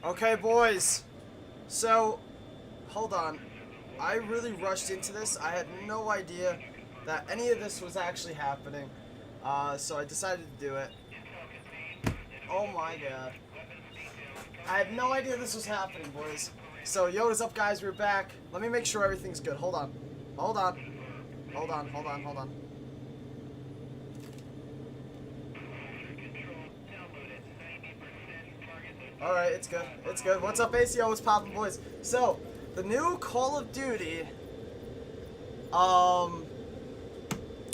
Okay, boys. So, hold on. I really rushed into this. I had no idea that any of this was actually happening. So I decided to do it. Oh my god. I had no idea this was happening, boys. So, yo, what's up, guys? We're back. Let me make sure everything's good. Hold on. Hold on. Hold on, hold on, hold on. Alright, it's good. It's good. What's up, ACO? What's poppin', boys? So, the new Call of Duty,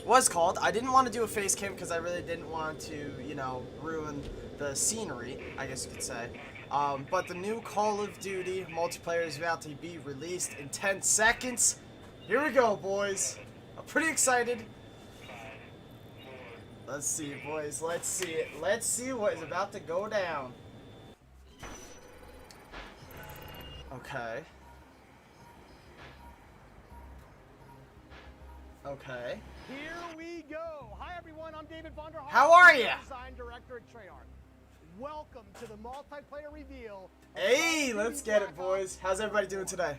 was called. I didn't want to do a face cam because I really didn't want to, you know, ruin the scenery, I guess you could say. But the new Call of Duty multiplayer is about to be released in 10 seconds. Here we go, boys. I'm pretty excited. Let's see, boys. Let's see it. Let's see what is about to go down. Okay. Okay. Here we go. Hi everyone, I'm David Vonderhaar. How are you? Design director at Treyarch. Welcome to the multiplayer reveal. Hey, let's get it, boys. How's everybody doing today?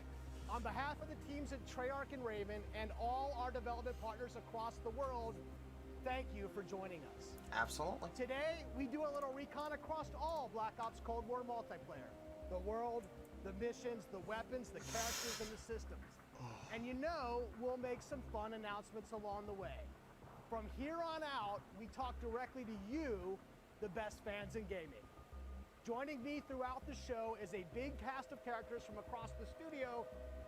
On behalf of the teams at Treyarch and Raven and all our development partners across the world, thank you for joining us. Absolutely. Today, we do a little recon across all Black Ops Cold War multiplayer. The world, the missions, the weapons, the characters, and the systems. And you know, we'll make some fun announcements along the way. From here on out, we talk directly to you, the best fans in gaming. Joining me throughout the show is a big cast of characters from across the studio,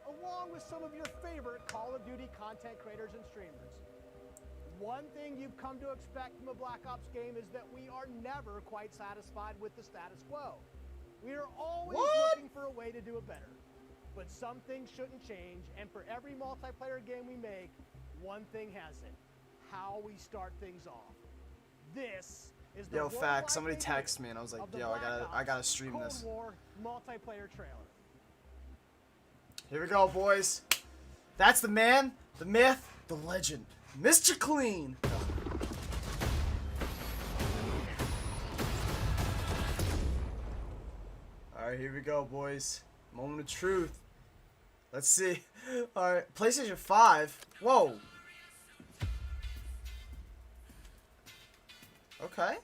along with some of your favorite Call of Duty content creators and streamers. One thing you've come to expect from a Black Ops game is that we are never quite satisfied with the status quo. We are always looking for a way to do it better. But some things shouldn't change, and for every multiplayer game we make, one thing hasn't: how we start things off. This is the Yo, fact, somebody texted me and I was like, yo, I gotta stream this. Cold War multiplayer trailer. Here we go, boys. That's the man, the myth, the legend, Mr. Clean. Alright, here we go, boys. Moment of truth. Let's see. Alright, PlayStation 5. Whoa. Okay.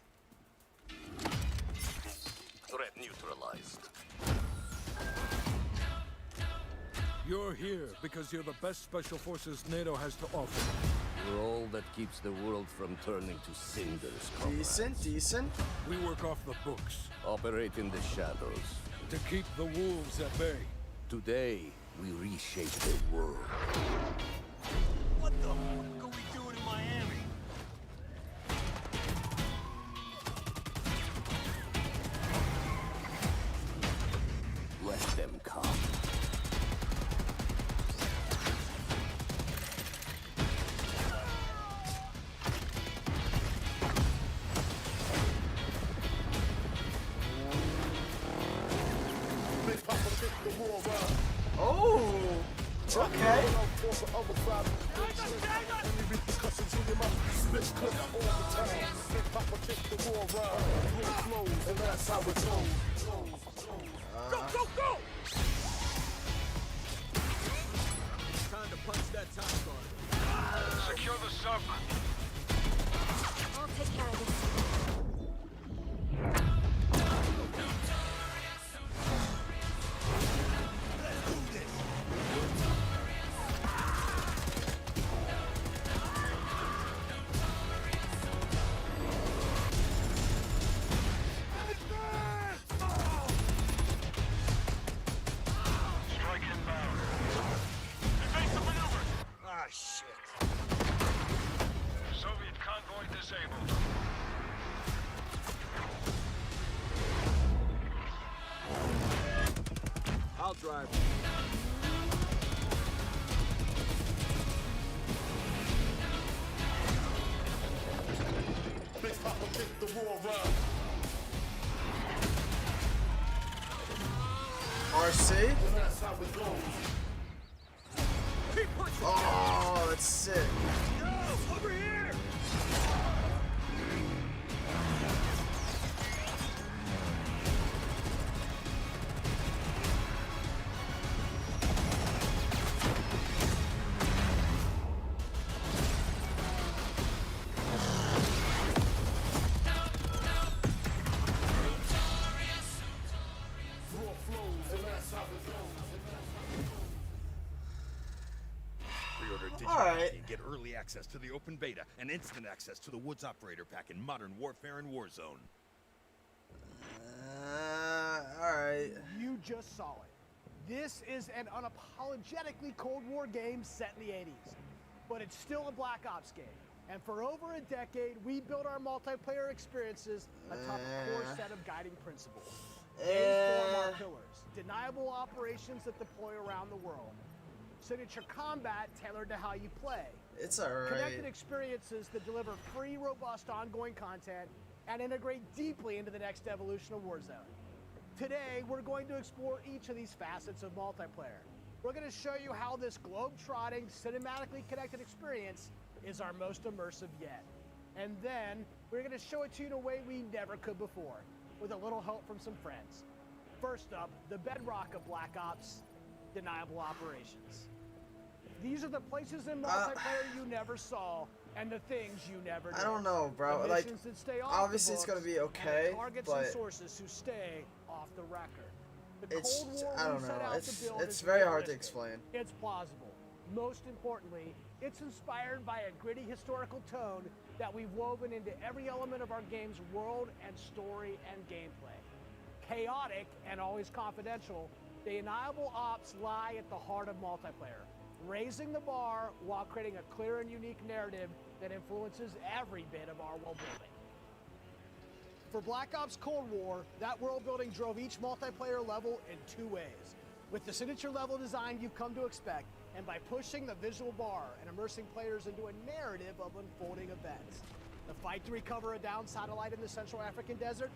Threat neutralized. You're here because you're the best special forces NATO has to offer. You're all that keeps the world from turning to cinders, comrades. Decent, decent. We work off the books Operate in the shadows. to keep the wolves at bay. Today, we reshape the world. What the fuck are we doing in Miami? Let them come. Oh, okay. Go! Time to punch that top guard. Secure the sub. I'll take care of this. Strike inbound. Evasive maneuver. Ah, shit. Soviet convoy disabled. I'll drive. RC. Keep pushing. Oh, that's sick. No, over here. Alright. and get early access to the open beta and instant access to the Woods Operator Pack in Modern Warfare and Warzone. Alright. You just saw it. This is an unapologetically Cold War game set in the 80s, but it's still a Black Ops game. And for over a decade, we built our multiplayer experiences atop a core set of guiding principles. They form our pillars: deniable operations that deploy around the world, signature combat tailored to how you play, It's alright. connected experiences that deliver free, robust, ongoing content and integrate deeply into the next evolution of Warzone. Today, we're going to explore each of these facets of multiplayer. We're going to show you how this globe-trotting, cinematically connected experience is our most immersive yet. And then, we're going to show it to you in a way we never could before, with a little help from some friends. First up, the bedrock of Black Ops, deniable operations. These are the places in multiplayer you never saw, and the things you never did. I don't know, bro. The Like, missions that stay off obviously the it's gonna books, be okay, and the targets but and sources who stay off the record. The it's, Cold War I don't we set know. out It's to build it's is very hard to realistic. explain. It's plausible. Most importantly, it's inspired by a gritty historical tone that we've woven into every element of our game's world and story and gameplay. Chaotic and always confidential, the deniable ops lie at the heart of multiplayer, raising the bar while creating a clear and unique narrative that influences every bit of our world building. For Black Ops Cold War, that world building drove each multiplayer level in two ways: with the signature level design you've come to expect, and by pushing the visual bar and immersing players into a narrative of unfolding events. The fight to recover a downed satellite in the Central African desert,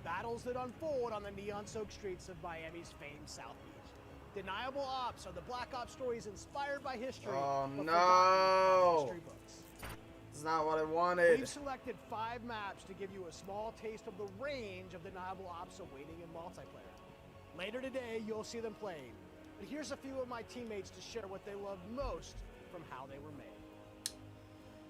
battles that unfold on the neon-soaked streets of Miami's famed South Beach. Deniable Ops are the Black Ops stories inspired by history, Oh, but no. forgotten by history books. It's not what I wanted. We've selected 5 maps to give you a small taste of the range of deniable ops awaiting in multiplayer. Later today, you'll see them playing. But here's a few of my teammates to share what they love most from how they were made.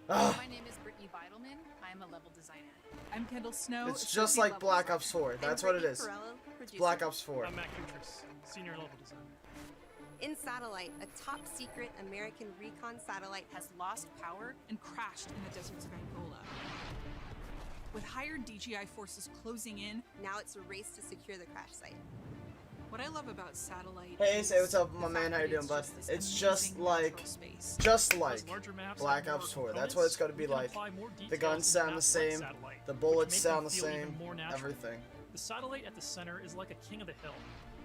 My name is Brittany Beidelman. I'm a level designer. I'm Kendall Snow. It's just like Black Ops 4. That's what it is. It's Black Ops 4. I'm Matt Kutris, senior level designer. In Satellite, a top-secret American recon satellite Has lost power and crashed in the deserts of Angola. With hired DGI forces closing in, now it's a race to secure the crash site. what I love about Satellite Hey, is say what's up, the my man. fact How you that doing, bud? this It's just amazing like, natural space. just Larger maps Black have more Ops 4. That's components, what it's going to we be can like. apply more The details guns to sound the maps like same. Satellite, The which bullets make sound them the feel even same. more natural. Everything. The satellite at the center is like a king of the hill.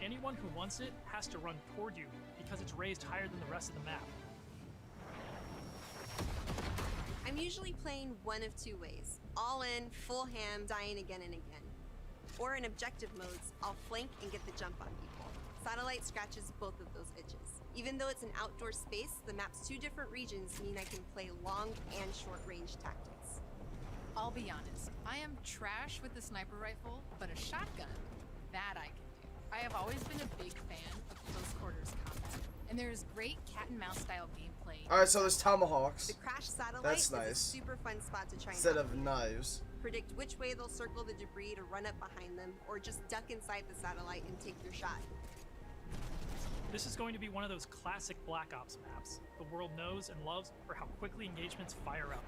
Anyone who wants it has to run toward you because it's raised higher than the rest of the map. I'm usually playing one of 2 ways: all in, full ham, dying again and again. Or in objective modes, I'll flank and get the jump on people. Satellite scratches both of those itches. Even though it's an outdoor space, the map's 2 different regions mean I can play long and short-range tactics. I'll be honest, I am trash with the sniper rifle, but a shotgun, that I can do. I have always been a big fan of close quarters combat, and there is great cat and mouse style gameplay. Alright, so there's tomahawks The crash satellite That's is nice. a super fun spot to try and instead of dominate. knives. Predict which way they'll circle the debris to run up behind them, or just duck inside the satellite and take your shot. This is going to be one of those classic Black Ops maps the world knows and loves for how quickly engagements fire up.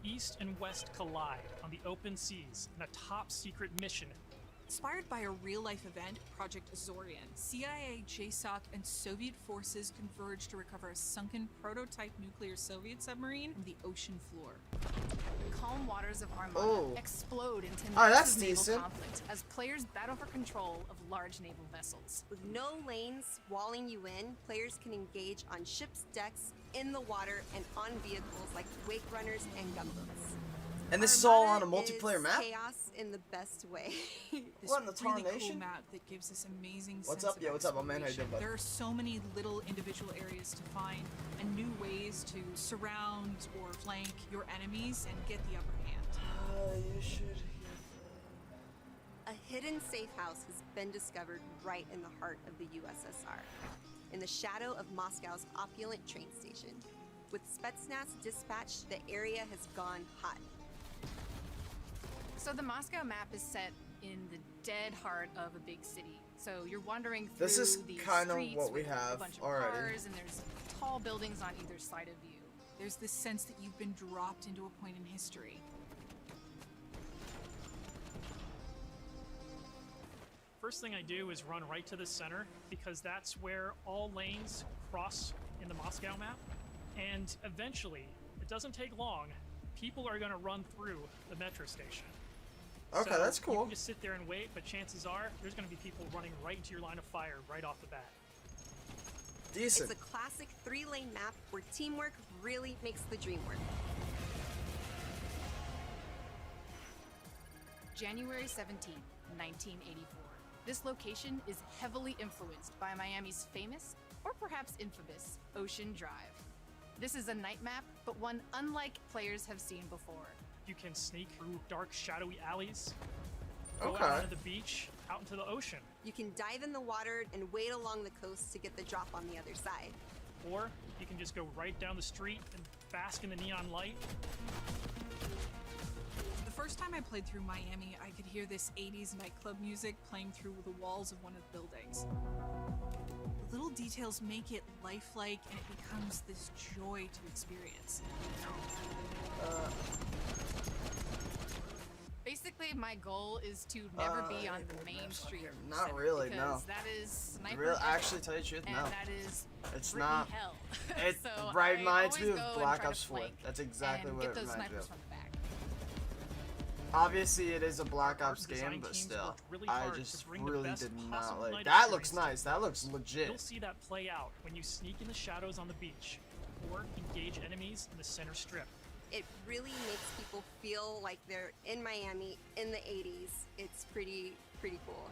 East and West collide on the open seas in a top-secret mission. Inspired by a real-life event, Project Azorian, CIA, JSOC, and Soviet forces converged to recover a sunken prototype nuclear Soviet submarine from the ocean floor. The calm waters of Armada Oh. explode into Oh, that's massive naval decent. conflict as players battle for control of large naval vessels. With no lanes walling you in, players can engage on ships' decks, in the water, and on vehicles like wake runners and gunboats. And this is all on a Armada multiplayer is map? chaos in the best way. This What in the really cool tarnation? map that gives this amazing What's sense up? of Yo, what's up, my man? How you doing, exploration. bud? There are so many little individual areas to find and new ways to surround or flank your enemies and get the upper hand. You should. A hidden safe house has been discovered right in the heart of the USSR, in the shadow of Moscow's opulent train station. With Spetsnaz dispatched, the area has gone hot. So the Moscow map is set in the dead heart of a big city, So you're wandering through This is these kind of streets what we with a have bunch of already. cars, and there's tall buildings on either side of you. There's this sense that you've been dropped into a point in history. First thing I do is run right to the center, because that's where all lanes cross in the Moscow map. And eventually, it doesn't take long, people are going to run through the metro station. Okay, So that's You cool. can just sit there and wait, but chances are there's going to be people running right into your line of fire right off the bat. Decent. It's a classic 3-lane map where teamwork really makes the dream work. January 17, 1984. This location is heavily influenced by Miami's famous, or perhaps infamous, Ocean Drive. This is a night map, but one unlike players have seen before. You can sneak through dark, shadowy alleys, go Okay. out onto the beach, out into the ocean, You can dive in the water and wade along the coast to get the drop on the other side. or you can just go right down the street and bask in the neon light. The first time I played through Miami, I could hear this 80s nightclub music playing through the walls of one of the buildings. The little details make it lifelike, and it becomes this joy to experience. Basically, my goal is to never be on the main street. Not really, no. because that is sniper Real, hell, actually, tell you the truth, and no. that is It's Brittany not. hell. It So I reminds me always of go and Black try to Ops 4. flank That's exactly and what get it those reminds me snipers of. from the back. Obviously, it is a Black Art Ops design game, but teams still, worked really I hard to just bring the really best did possible not night like. That looks experience. nice. That looks legit. You'll see that play out when you sneak in the shadows on the beach, or engage enemies in the center strip. It really makes people feel like they're in Miami in the 80s. It's pretty cool.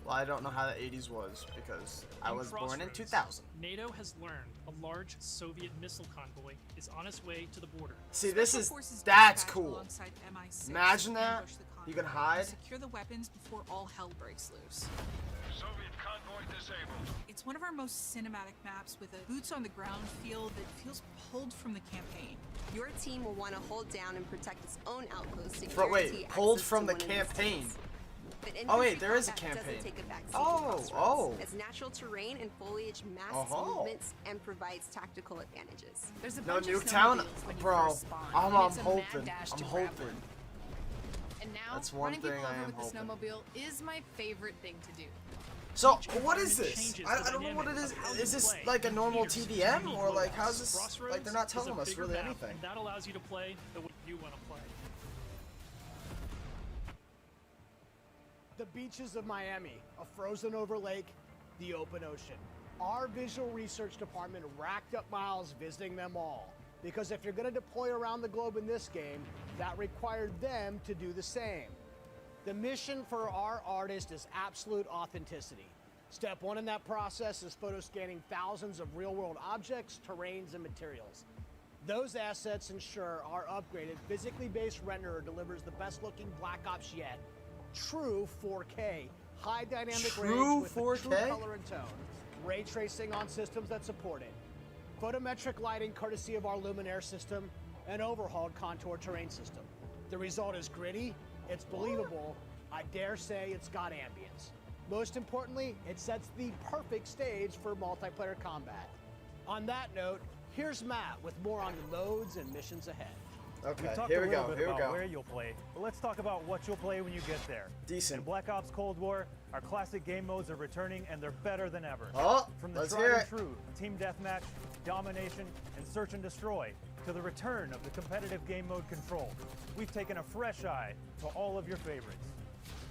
Well, I don't know how the 80s was because I was born in Crossroads, 2000. NATO has learned a large Soviet missile convoy is on its way to the border. See, this Special is forces that's dispatch cool. alongside MI6 Imagine to that. ambush the You convoy can hide. and secure the weapons before all hell breaks loose. Soviet convoy disabled. It's one of our most cinematic maps with a boots on the ground feel that feels pulled from the campaign. Your team will want to hold down and protect its own outpost to But wait, guarantee pulled access from to the one of these campaign. cities. But Oh, wait, infantry there is a combat campaign. doesn't take a backseat Oh, to Crossroads, oh. as natural terrain and foliage masks Uh-huh. movements and provides tactical advantages. There's a No bunch of Nuketown, snowmobiles when you bro. first spawn, I'm and it's a hoping. mad dash I'm to grab hoping. one. And now, That's one running thing people I over am with the hoping. snowmobile is my favorite thing to do. So, Each what is environment this? changes I the don't know what it dynamic is. of how Is you this play. like a normal Here's TDM, unique or like loadouts. how's this? Like Crossroads they're not is telling a us bigger really map, anything. and that allows you to play the way you want to play. The beaches of Miami, a frozen over lake, the open ocean. Our visual research department racked up miles visiting them all. Because if you're going to deploy around the globe in this game, that required them to do the same. The mission for our artist is absolute authenticity. Step one in that process is photo scanning thousands of real-world objects, terrains, and materials. Those assets ensure our upgraded, physically based renderer delivers the best-looking Black Ops yet. True 4K, high dynamic True range with the 4K? true color and tone. Ray tracing on systems that support it. Photometric lighting courtesy of our Luminaire system, and overhauled contour terrain system. The result is gritty, it's believable, I dare say it's got ambience. Most importantly, it sets the perfect stage for multiplayer combat. On that note, here's Matt with more on the modes and missions ahead. Okay, Talked here a we little go. bit Here we about go. where you'll play, but let's talk about what you'll play when you get there. Decent. In Black Ops Cold War, our classic game modes are returning, and they're better than ever. Oh, From the let's tried hear and it. true Team Deathmatch, Domination, and Search and Destroy, to the return of the competitive game mode Control, we've taken a fresh eye to all of your favorites.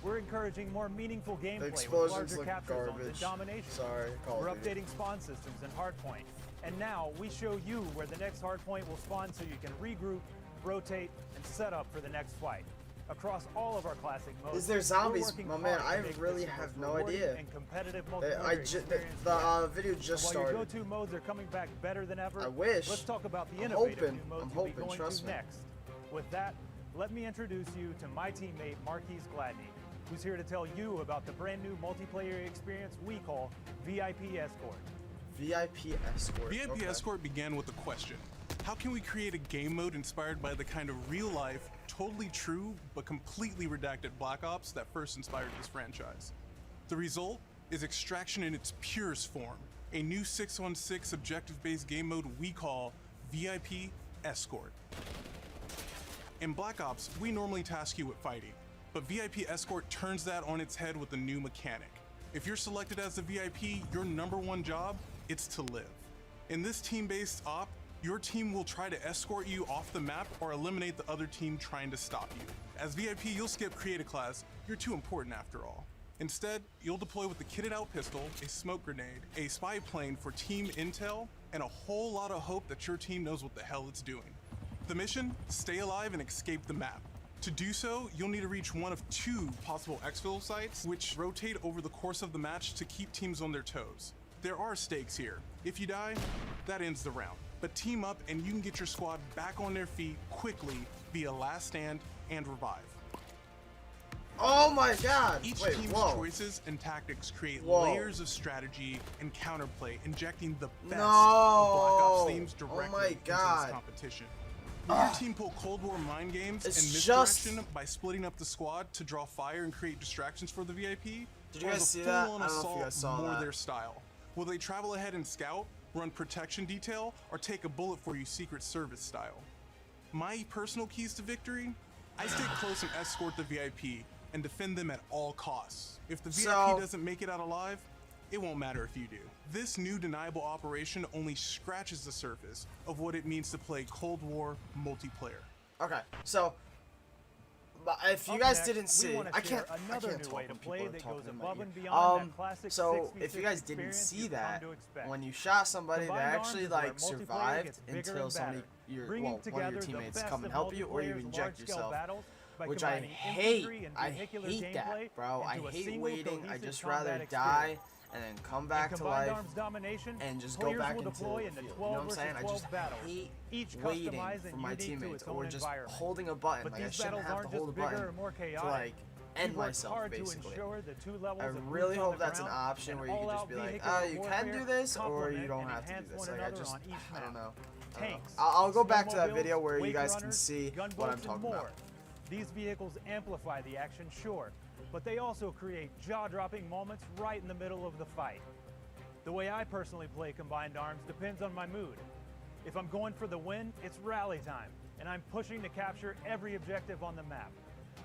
We're encouraging more meaningful The gameplay with explosions larger look capture zones and garbage. domination. Sorry, Call We're of Duty. updating spawn systems and hardpoint. And now we show you where the next hardpoint will spawn so you can regroup, rotate, and set up for the next fight. Across all of our classic modes, Is there we're zombies? working My man, hard to I make really this the have most no rewarding idea. and competitive The multiplayer experience video yet. just So while started. your go-to modes are coming back better than ever, I wish. let's talk about the I'm innovative hoping. new modes I'm you'll be hoping, going trust to me. next. With that, let me introduce you to my teammate Marquise Gladney, who's here to tell you about the brand new multiplayer experience we call VIP Escort. VIP Escort. VIP okay. Escort began with a question. How can we create a game mode inspired by the kind of real-life, totally true, but completely redacted Black Ops that first inspired this franchise? The result is Extraction in its purest form, a new 6-on-6 objective-based game mode we call VIP Escort. In Black Ops, we normally task you with fighting, but VIP Escort turns that on its head with a new mechanic. If you're selected as the VIP, your #1 job, it's to live. In this team-based op, your team will try to escort you off the map or eliminate the other team trying to stop you. As VIP, you'll skip Create a Class, you're too important after all. Instead, you'll deploy with a kitted out pistol, a smoke grenade, a spy plane for team intel, and a whole lot of hope that your team knows what the hell it's doing. The mission? Stay alive and escape the map. To do so, you'll need to reach one of 2 possible exfil sites, which rotate over the course of the match to keep teams on their toes. There are stakes here. If you die, that ends the round. But team up and you can get your squad back on their feet quickly via last stand and revive. Oh my god! Each Wait, team's whoa. choices and tactics create Whoa. layers of strategy and counterplay, injecting the best No. of Black Ops themes Oh directly my into God. this competition. Will your team pull Cold War mind games and It's misdirection just- by splitting up the squad to draw fire and create distractions for the VIP? Did you Or guys is a see that? full-on I don't know if you assault guys saw more that. their style? Will they travel ahead and scout, run protection detail, or take a bullet for you Secret Service style? My personal keys to victory? I stick close and escort the VIP and defend them at all costs. If the VIP So- doesn't make it out alive, it won't matter if you do. This new deniable operation only scratches the surface of what it means to play Cold War multiplayer. Okay, so but if you Up guys next, didn't we see, wanna I share can't another new talk way to when play people are that talking goes in my above ear. and beyond that classic So if 6v6 you guys didn't experience see you've come that, to expect. when you shot somebody, they Combined Arms actually is where like multiplayer survived gets bigger until and somebody, badder, bringing one of your together the teammates best come and of help you, or you multiplayer's inject large-scale yourself. battles by Which I combining hate. infantry and I vehicular hate gameplay that, bro. I into a hate single waiting. I cohesive just combat rather experience. die and then come back In to Combined life Arms Domination, and just go players back will into deploy the into field. 12 You know what I'm versus saying? I 12 just battles, hate each waiting customized and for my unique to teammates its own or just environment. holding a button. But Like I these shouldn't battles have aren't to hold a just bigger button or more to chaotic. like end We've worked myself hard to basically. ensure the 2 levels I of really boots on hope the that's an ground option and where you can just all-out be like, vehicular oh, you can do warfare this, or you complement don't and have to do enhance this. one Like I another just, on each I don't map. know. Tanks, I'll go back to that snowmobiles, video where you wake guys can runners, see what I'm gunboats, and talking more. about. These vehicles amplify the action, sure, but they also create jaw-dropping moments right in the middle of the fight. The way I personally play Combined Arms depends on my mood. If I'm going for the win, it's rally time, and I'm pushing to capture every objective on the map.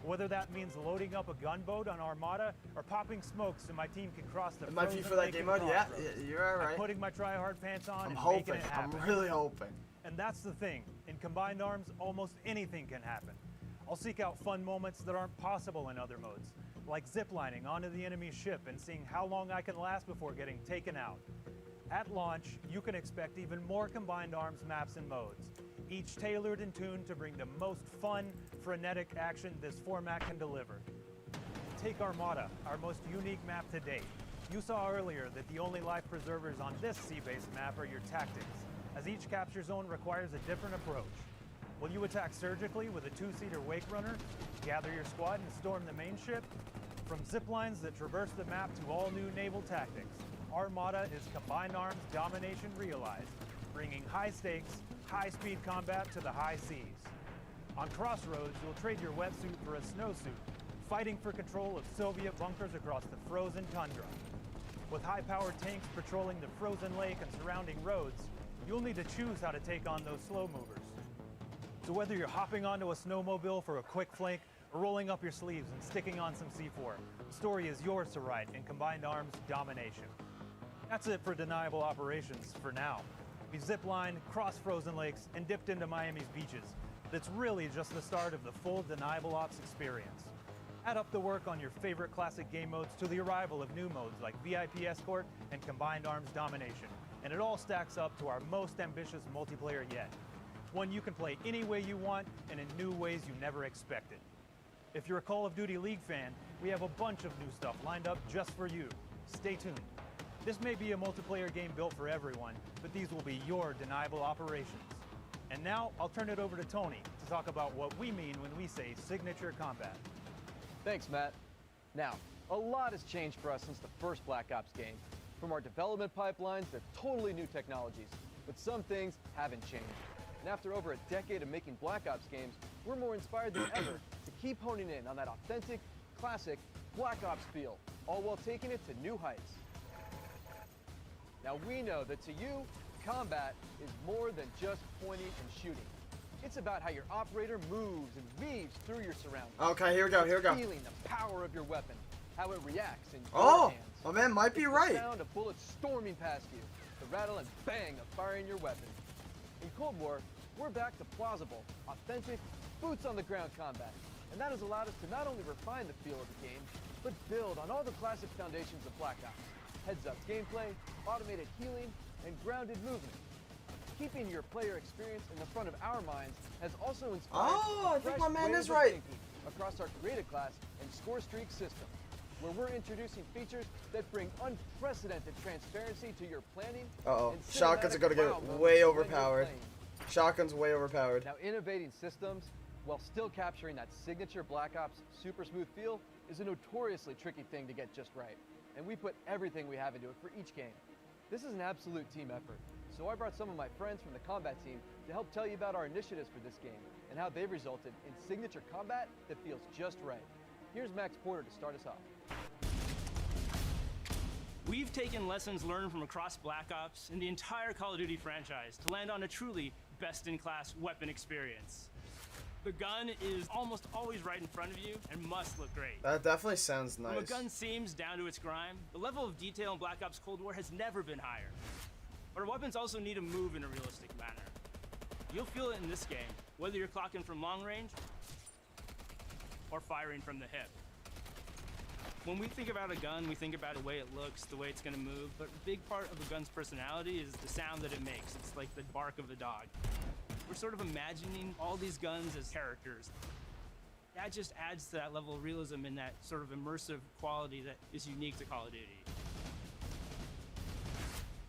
Whether that means loading up a gunboat on Armada or popping smokes so my team can cross the It might be frozen for that lake game and mode. Yeah, crossroads. you're all I'm right. putting my try-hard pants on I'm and hoping. making it I'm happen. really hoping. And that's the thing. In Combined Arms, almost anything can happen. I'll seek out fun moments that aren't possible in other modes, like ziplining onto the enemy's ship and seeing how long I can last before getting taken out. At launch, you can expect even more Combined Arms maps and modes, each tailored and tuned to bring the most fun, frenetic action this format can deliver. Take Armada, our most unique map to date. You saw earlier that the only life preservers on this sea-based map are your tactics, as each capture zone requires a different approach. Will you attack surgically with a 2-seater wake runner, gather your squad and storm the main ship? From zip lines that traverse the map to all new naval tactics, Armada is Combined Arms Domination realized, bringing high stakes, high-speed combat to the high seas. On Crossroads, you'll trade your wetsuit for a snowsuit, fighting for control of Soviet bunkers across the frozen tundra. With high-powered tanks patrolling the frozen lake and surrounding roads, you'll need to choose how to take on those slow movers. So whether you're hopping onto a snowmobile for a quick flank or rolling up your sleeves and sticking on some C4, the story is yours to write in Combined Arms Domination. That's it for Deniable Operations for now. We've ziplined, crossed frozen lakes, and dipped into Miami's beaches. That's really just the start of the full Deniable Ops experience. Add up the work on your favorite classic game modes to the arrival of new modes like VIP Escort and Combined Arms Domination, and it all stacks up to our most ambitious multiplayer yet. One you can play any way you want and in new ways you never expected. If you're a Call of Duty League fan, we have a bunch of new stuff lined up just for you. Stay tuned. This may be a multiplayer game built for everyone, but these will be your Deniable Operations. And now, I'll turn it over to Tony to talk about what we mean when we say signature combat. Thanks, Matt. Now, a lot has changed for us since the first Black Ops game. From our development pipelines to totally new technologies, but some things haven't changed. And after over a decade of making Black Ops games, we're more inspired than ever to keep honing in on that authentic, classic Black Ops feel, all while taking it to new heights. Now we know that to you, combat is more than just pointing and shooting. It's about how your operator moves and weaves through your surroundings. Okay, here we go, here we go. Feeling the power of your weapon, how it reacts in your Oh, hands. my man might be It's right. The sound of bullets storming past you, the rattle and bang of firing your weapon. In Cold War, we're back to plausible, authentic, boots-on-the-ground combat. And that has allowed us to not only refine the feel of the game, but build on all the classic foundations of Black Ops. Heads-up gameplay, automated healing, and grounded movement. Keeping your player experience in the front of our minds has also inspired Oh, I think my man ways is of right. thinking across our creative class and SCORESTREAKS system, where we're introducing features that bring unprecedented transparency to your planning. Uh-oh, and shotguns are gonna cinematic get wow moments way when you're overpowered. playing. Shotgun's way overpowered. Now, innovating systems while still capturing that signature Black Ops super smooth feel is a notoriously tricky thing to get just right, and we put everything we have into it for each game. This is an absolute team effort, so I brought some of my friends from the combat team to help tell you about our initiatives for this game and how they've resulted in signature combat that feels just right. Here's Max Porter to start us off. We've taken lessons learned from across Black Ops and the entire Call of Duty franchise to land on a truly best-in-class weapon experience. The gun is almost always right in front of you and must look great. That definitely sounds nice. From a gun seams down to its grime, the level of detail in Black Ops Cold War has never been higher. But our weapons also need to move in a realistic manner. You'll feel it in this game, whether you're clocking from long range or firing from the hip. When we think about a gun, we think about the way it looks, the way it's gonna move, but a big part of a gun's personality is the sound that it makes. It's like the bark of the dog. We're sort of imagining all these guns as characters. That just adds to that level of realism and that sort of immersive quality that is unique to Call of Duty.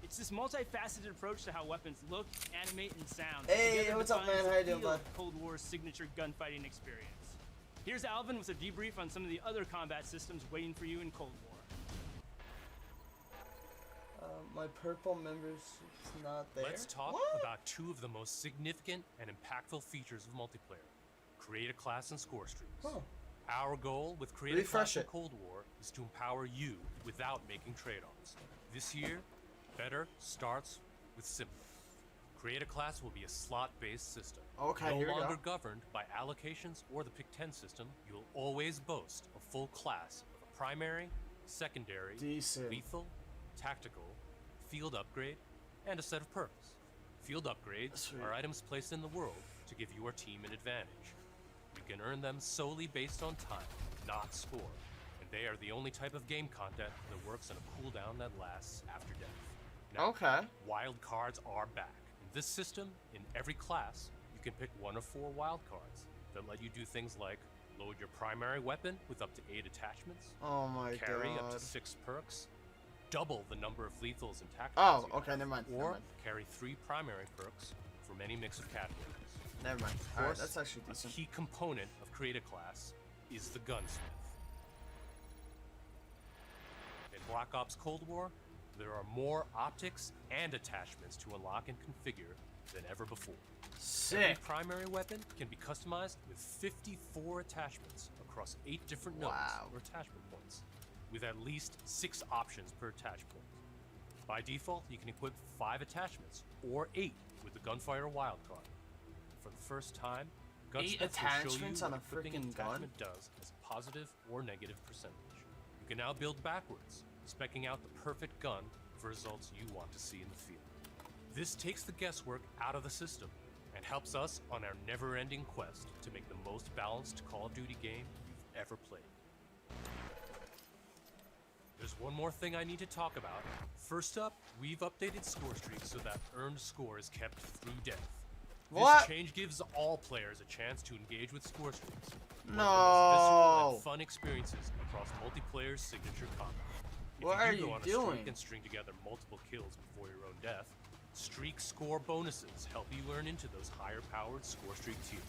It's this multifaceted approach to how weapons look, animate, and sound. Hey, Together what's up, defines man? How you the doing, feel bud? of Cold War's signature gunfighting experience. Here's Alvin with a debrief on some of the other combat systems waiting for you in Cold War. My purple membership's not there. Let's talk What? about two of the most significant and impactful features of multiplayer. Create a class and score streaks. Huh. Our goal with Create a Refresh Class in it. Cold War is to empower you without making trade-offs. This year, better starts with simple. Create a Class will be a slot-based system. Okay, no here we go. longer governed by allocations or the Pick-10 system, you'll always boast a full class of a primary, secondary, Decent. lethal, tactical, field upgrade, and a set of perks. Field upgrades Sweet. are items placed in the world to give your team an advantage. You can earn them solely based on time, not score, and they are the only type of game content that works on a cooldown that lasts after death. Now, Okay. wild cards are back. In this system, in every class, you can pick one of 4 wild cards that let you do things like load your primary weapon with up to 8 attachments, Oh my carry up to god. 6 perks, double the number of lethals and tacticals Oh, you okay, have, never mind, or never mind. carry 3 primary perks from any mix of categories. Never mind. Of Alright, course, that's actually a decent. key component of Create a Class is the Gunsmith. In Black Ops Cold War, there are more optics and attachments to unlock and configure than ever before. Every Sick. primary weapon can be customized with 54 attachments across 8 different nodes Wow. or attachment points, with at least 6 options per attach point. By default, you can equip 5 attachments, or 8 with the Gunfire wildcard. For the first time, 8 Gunsmith will show you attachments on what a equipping an freaking gun? attachment does as a positive or negative percentage. You can now build backwards, speccing out the perfect gun for results you want to see in the field. This takes the guesswork out of the system and helps us on our never-ending quest to make the most balanced Call of Duty game you've ever played. There's one more thing I need to talk about. First up, we've updated score streaks so that earned score is kept through death. What? This change gives all players a chance to engage with score streaks. One of the most No. visceral and fun experiences across multiplayer's signature combat. If What you are do go you on a doing? streak and string together multiple kills before your own death, streak score bonuses help you earn into those higher-powered score streak tiers.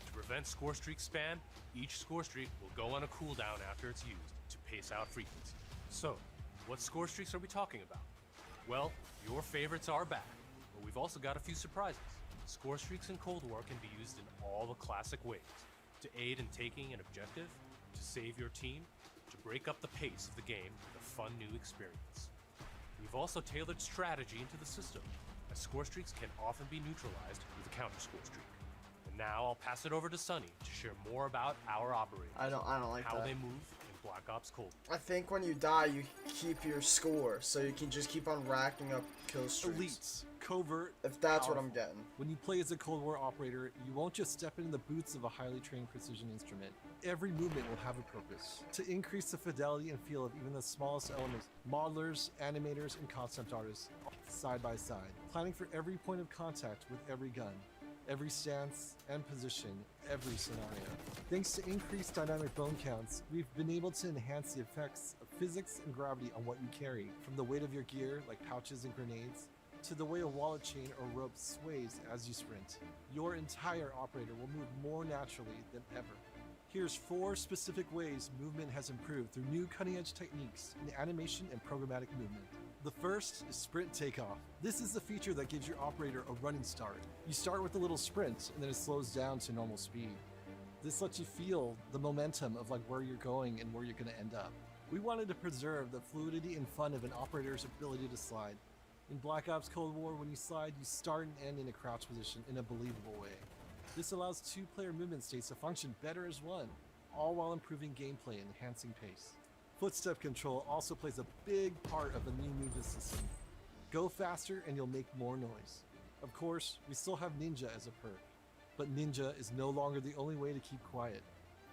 To prevent score streak spam, each score streak will go on a cooldown after it's used to pace out frequency. So, what score streaks are we talking about? Well, your favorites are back, but we've also got a few surprises. Score streaks in Cold War can be used in all the classic ways: to aid in taking an objective, to save your team, to break up the pace of the game with a fun new experience. We've also tailored strategy into the system, as score streaks can often be neutralized with a counter score streak. And now I'll pass it over to Sunny to share more about our operators. I don't like how that. they move in Black Ops Cold War. I think when you die, you keep your score, so you can just keep on racking up kill streaks. Elites, covert, if that's powerful. what I'm getting. When you play as a Cold War operator, you won't just step into the boots of a highly trained precision instrument. Every movement will have a purpose. To increase the fidelity and feel of even the smallest elements, modelers, animators, and concept artists, side by side, planning for every point of contact with every gun, every stance and position, every scenario. Thanks to increased dynamic bone counts, we've been able to enhance the effects of physics and gravity on what you carry, from the weight of your gear, like pouches and grenades, to the way a wallet chain or rope sways as you sprint. Your entire operator will move more naturally than ever. Here's 4 specific ways movement has improved through new cutting-edge techniques in animation and programmatic movement. The first is sprint takeoff. This is the feature that gives your operator a running start. You start with a little sprint, and then it slows down to normal speed. This lets you feel the momentum of like where you're going and where you're going to end up. We wanted to preserve the fluidity and fun of an operator's ability to slide. In Black Ops Cold War, when you slide, you start and end in a crouch position in a believable way. This allows 2-player movement states to function better as one, all while improving gameplay and enhancing pace. Footstep control also plays a big part of the new movement system. Go faster and you'll make more noise. Of course, we still have Ninja as a perk, but Ninja is no longer the only way to keep quiet.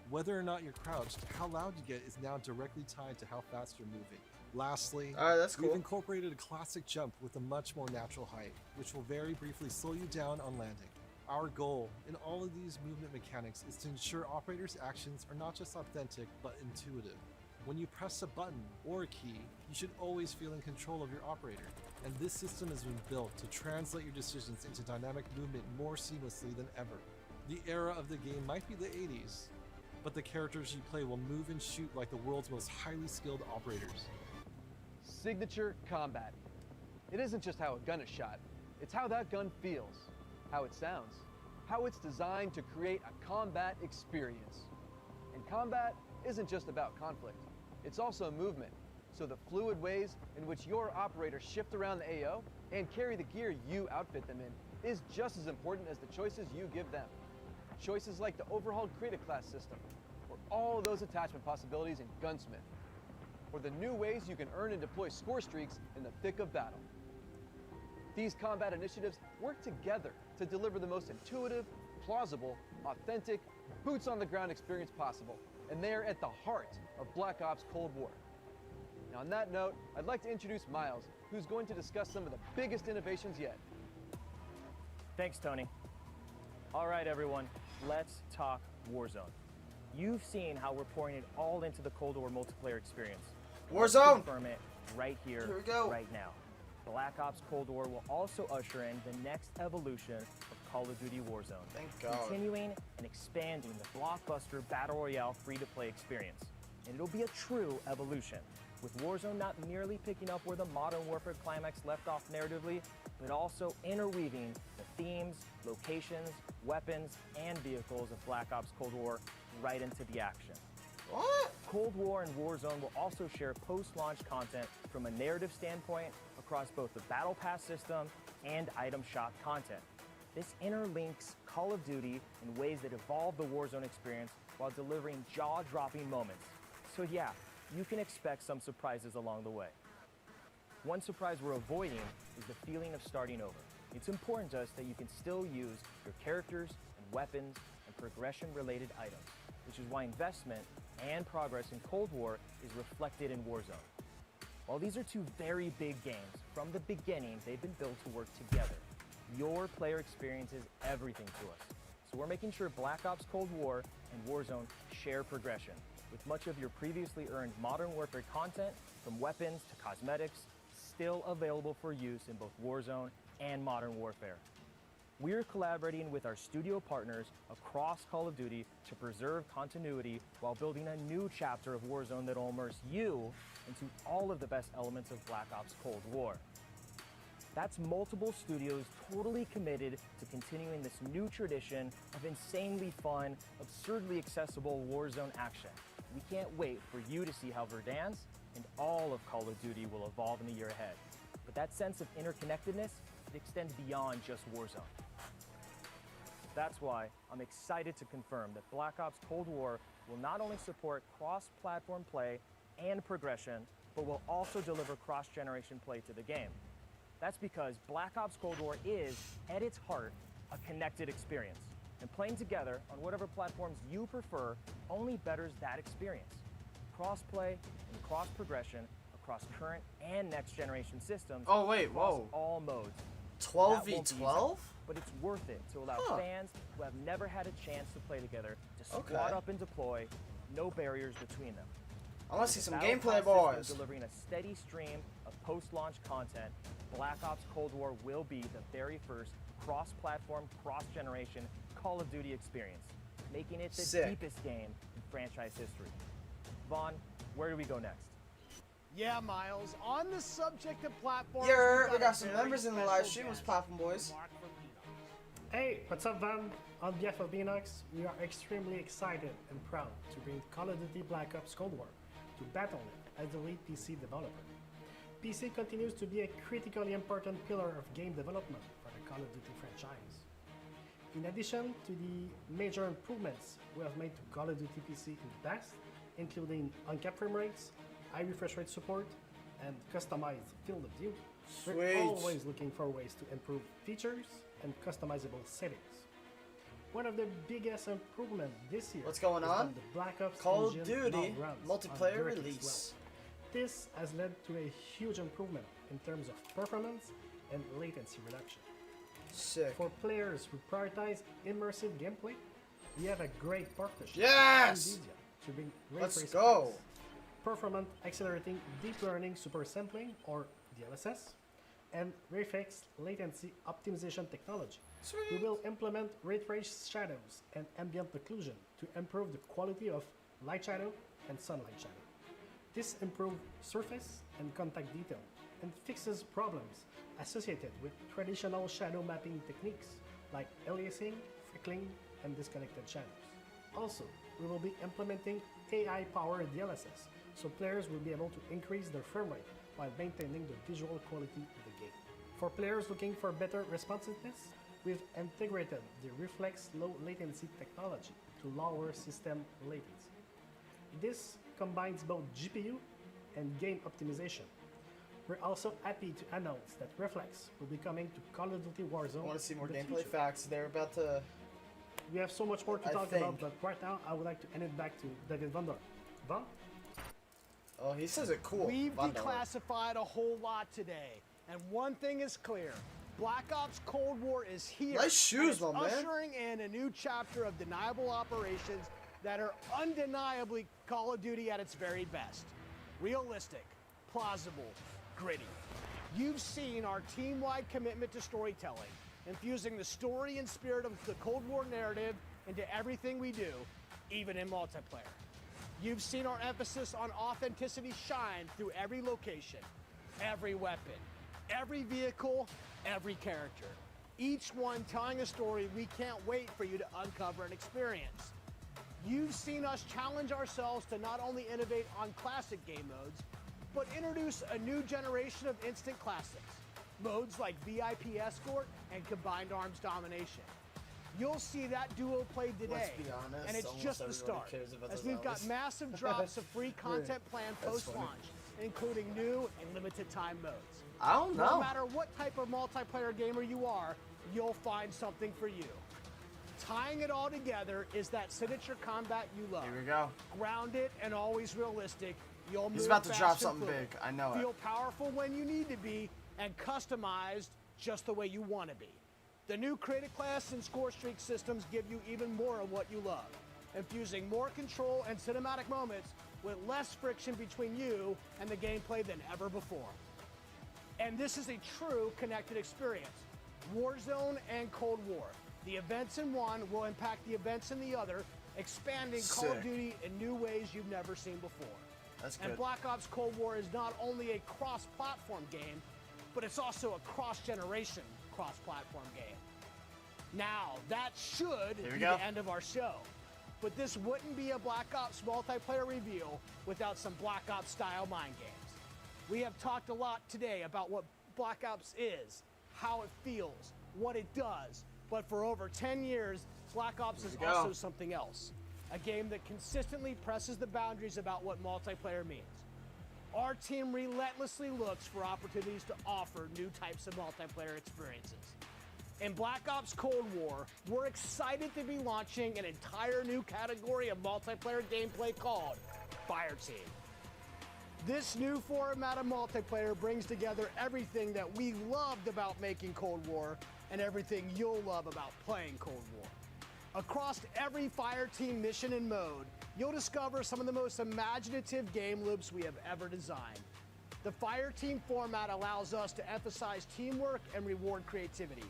Whether or not you're crouched, how loud you get is now directly tied to how fast you're moving. Lastly, that's cool. We've incorporated a classic jump with a much more natural height, which will very briefly slow you down on landing. Our goal in all of these movement mechanics is to ensure operators' actions are not just authentic, but intuitive. When you press a button or a key, you should always feel in control of your operator, and this system has been built to translate your decisions into dynamic movement more seamlessly than ever. The era of the game might be the 80s, but the characters you play will move and shoot like the world's most highly skilled operators. Signature combat. It isn't just how a gun is shot, it's how that gun feels, how it sounds, how it's designed to create a combat experience. And combat isn't just about conflict, it's also movement. So the fluid ways in which your operators shift around the AO and carry the gear you outfit them in is just as important as the choices you give them. Choices like the overhauled Creative Class system, or all those attachment possibilities in GUNSMITH, or the new ways you can earn and deploy score streaks in the thick of battle. These combat initiatives work together to deliver the most intuitive, plausible, authentic, boots-on-the-ground experience possible, and they are at the heart of Black Ops Cold War. Now on that note, I'd like to introduce Miles, who's going to discuss some of the biggest innovations yet. Thanks, Tony. All right, everyone, let's talk Warzone. You've seen how we're pouring it all into the Cold War multiplayer experience. Warzone! Let's confirm it right here, right now. Black Ops Cold War will also usher in the next evolution of Call of Duty Warzone. Thank God. Continuing and expanding the blockbuster Battle Royale free-to-play experience. And it'll be a true evolution, with Warzone not merely picking up where the Modern Warfare climax left off narratively, but also interweaving the themes, locations, weapons, and vehicles of Black Ops Cold War right into the action. What? Cold War and Warzone will also share post-launch content from a narrative standpoint across both the Battle Pass system and item shop content. This interlinks Call of Duty in ways that evolve the Warzone experience while delivering jaw-dropping moments. So yeah, you can expect some surprises along the way. One surprise we're avoiding is the feeling of starting over. It's important to us that you can still use your characters and weapons and progression-related items, which is why investment and progress in Cold War is reflected in Warzone. While these are two very big games, from the beginning they've been built to work together. Your player experience is everything to us. So we're making sure Black Ops Cold War and Warzone share progression, with much of your previously earned Modern Warfare content, from weapons to cosmetics, still available for use in both Warzone and Modern Warfare. We're collaborating with our studio partners across Call of Duty to preserve continuity while building a new chapter of Warzone that'll immerse you into all of the best elements of Black Ops Cold War. That's multiple studios totally committed to continuing this new tradition of insanely fun, absurdly accessible Warzone action. We can't wait for you to see how Verdansk and all of Call of Duty will evolve in the year ahead. But that sense of interconnectedness, it extends beyond just Warzone. That's why I'm excited to confirm that Black Ops Cold War will not only support cross-platform play and progression, but will also deliver cross-generation play to the game. That's because Black Ops Cold War is, at its heart, a connected experience. And playing together on whatever platforms you prefer only betters that experience. Cross-play and cross-progression across current and next-generation systems. Oh wait, across whoa. all modes. 12v12? But it's worth it to allow fans who have never had a chance to play together to squad Okay. up and deploy, no barriers between them. I want to see some Battle gameplay, Pass boys. system delivering a steady stream of post-launch content, Black Ops Cold War will be the very first cross-platform, cross-generation Call of Duty experience, making it the Sick. deepest game in franchise history. Vaughn, where do we go next? Yeah, Miles, on the subject of platforms, We got some members in the live stream. What's poppin', boys? Hey, what's up, Van? On behalf of Beanox, we are extremely excited and proud to bring Call of Duty Black Ops Cold War to Battle.net as the lead PC developer. PC continues to be a critically important pillar of game development for the Call of Duty franchise. In addition to the major improvements we have made to Call of Duty PC in the past, including uncapped frame rates, high refresh rate support, and customized field of view, Sweet. we're always looking for ways to improve features and customizable settings. One of the biggest improvements this year What's going is on? that the Black Ops Call of engine Duty now runs multiplayer on DirectX release. 12. This has led to a huge improvement in terms of performance and latency reduction. Sick. For players who prioritize immersive gameplay, we have a great partnership Yes! with NVIDIA to bring ray Let's tracing go. effects, performant accelerating deep learning super sampling or DLSS, and RayFX latency optimization technology. Sweet. We will implement ray trace shadows and ambient occlusion to improve the quality of light shadow and sunlight shadow. This improves surface and contact detail and fixes problems associated with traditional shadow mapping techniques like aliasing, freckling, and disconnected shadows. Also, we will be implementing AI-powered DLSS, so players will be able to increase their frame rate while maintaining the visual quality of the game. For players looking for better responsiveness, we've integrated the Reflex low latency technology to lower system latency. This combines both GPU and game optimization. We're also happy to announce that Reflex will be coming to Call of Duty Warzone. I want to see more in the gameplay future. facts. They're about to. We have so much more to I talk think. about, but right now I would like to hand it back to David Van Der. Van? Oh, he says it cool. We've Vandal. declassified a whole lot today, and one thing is clear. Black Ops Cold War is here. Nice shoes, and it's my man. ushering in a new chapter of deniable operations that are undeniably Call of Duty at its very best. Realistic, plausible, gritty. You've seen our team-wide commitment to storytelling, infusing the story and spirit of the Cold War narrative into everything we do, even in multiplayer. You've seen our emphasis on authenticity shine through every location, every weapon, every vehicle, every character. Each one telling a story we can't wait for you to uncover and experience. You've seen us challenge ourselves to not only innovate on classic game modes, but introduce a new generation of instant classics. Modes like VIP Escort and Combined Arms Domination. You'll see that duo played today, Let's be honest, and it's almost just the everybody start, cares about as those we've got hours. massive drops of free content planned That's funny. post-launch, including new and limited time modes. I don't know. No matter what type of multiplayer gamer you are, you'll find something for you. Tying it all together is that signature combat you love. Here we go. Grounded and always realistic, you'll move He's about to fast drop and something fluid. big. I know it. Feel powerful when you need to be, and customized just the way you want to be. The new Creative Class and SCORESTREAKS systems give you even more of what you love, infusing more control and cinematic moments with less friction between you and the gameplay than ever before. And this is a true connected experience. Warzone and Cold War. The events in one will impact the events in the other, expanding Call of Sick. Duty in new ways you've never seen before. That's And good. Black Ops Cold War is not only a cross-platform game, but it's also a cross-generation, cross-platform game. Now, that should be the end of our show. But this wouldn't be a Black Ops multiplayer review without some Black Ops style mind games. We have talked a lot today about what Black Ops is, how it feels, what it does, but for over 10 years, Black Ops is also something else. A game that consistently presses the boundaries about what multiplayer means. Our team relentlessly looks for opportunities to offer new types of multiplayer experiences. In Black Ops Cold War, we're excited to be launching an entire new category of multiplayer gameplay called Fireteam. This new format of multiplayer brings together everything that we loved about making Cold War and everything you'll love about playing Cold War. Across every Fireteam mission and mode, you'll discover some of the most imaginative game loops we have ever designed. The Fireteam format allows us to emphasize teamwork and reward creativity.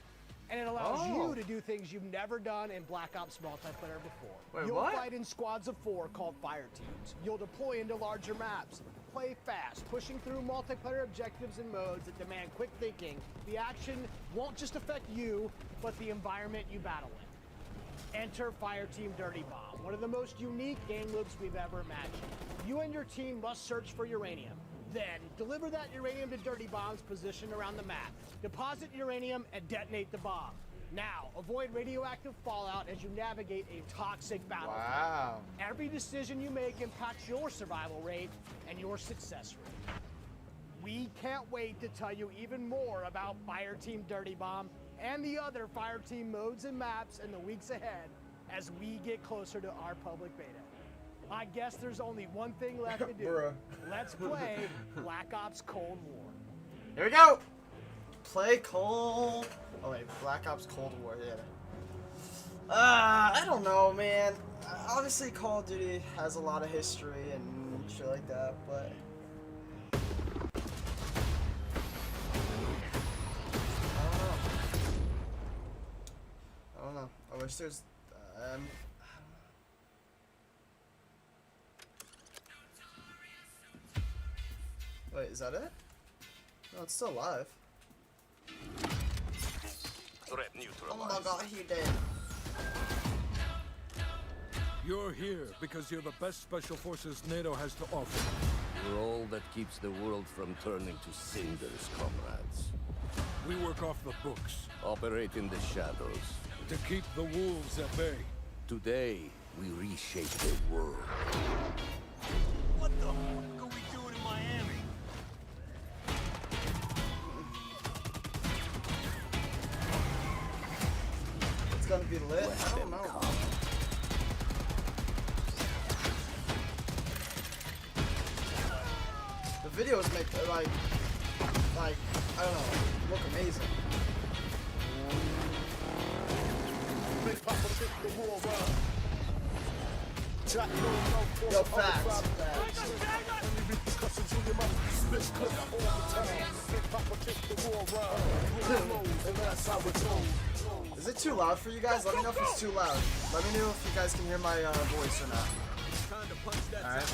And it allows you to do things you've never done in Black Ops multiplayer before. Wait, You'll what? fight in squads of 4 called fire teams. You'll deploy into larger maps, play fast, pushing through multiplayer objectives and modes that demand quick thinking. The action won't just affect you, but the environment you battle in. Enter Fireteam Dirty Bomb, one of the most unique game loops we've ever imagined. You and your team must search for uranium. Then, deliver that uranium to Dirty Bomb's position around the map. Deposit uranium and detonate the bomb. Now, avoid radioactive fallout as you navigate a toxic battlefield. Wow. Every decision you make impacts your survival rate and your success rate. We can't wait to tell you even more about Fireteam Dirty Bomb and the other Fireteam modes and maps in the weeks ahead as we get closer to our public beta. I guess there's only one thing left to do. Let's play Black Ops Cold War. Here we go! Play Cold... Oh wait, Black Ops Cold War, yeah. I don't know, man. Obviously Call of Duty has a lot of history and shit like that, but... I don't know. I wish there's... Wait, is that it? No, it's still alive. Threat Oh neutralized. my god, he did. You're here because you're the best special forces NATO has to offer. We're all that keeps the world from turning to cinders, comrades. We work off the books. Operate in the shadows. To keep the wolves at bay. Today, we reshape the world. What the fuck are we doing in Miami? It's gonna be lit? I don't know. The videos make, like, I don't know, look amazing. Yo, facts. Is it too loud for you guys? Let me know if it's too loud. Let me know if you guys can hear my voice or not. Alright.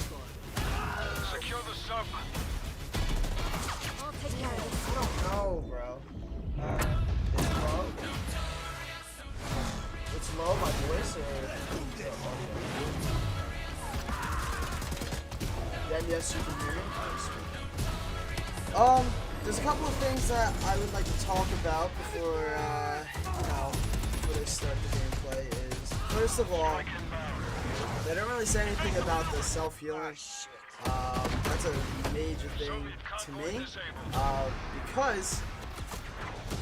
Secure the sub. I'll take care of this. I don't know, bro. It's low? It's low, my voice, or... Then yes, you can hear me. There's a couple of things that I would like to talk about before, before they start the gameplay is, first of all, they don't really say anything about the self-healing. That's a major thing to me, because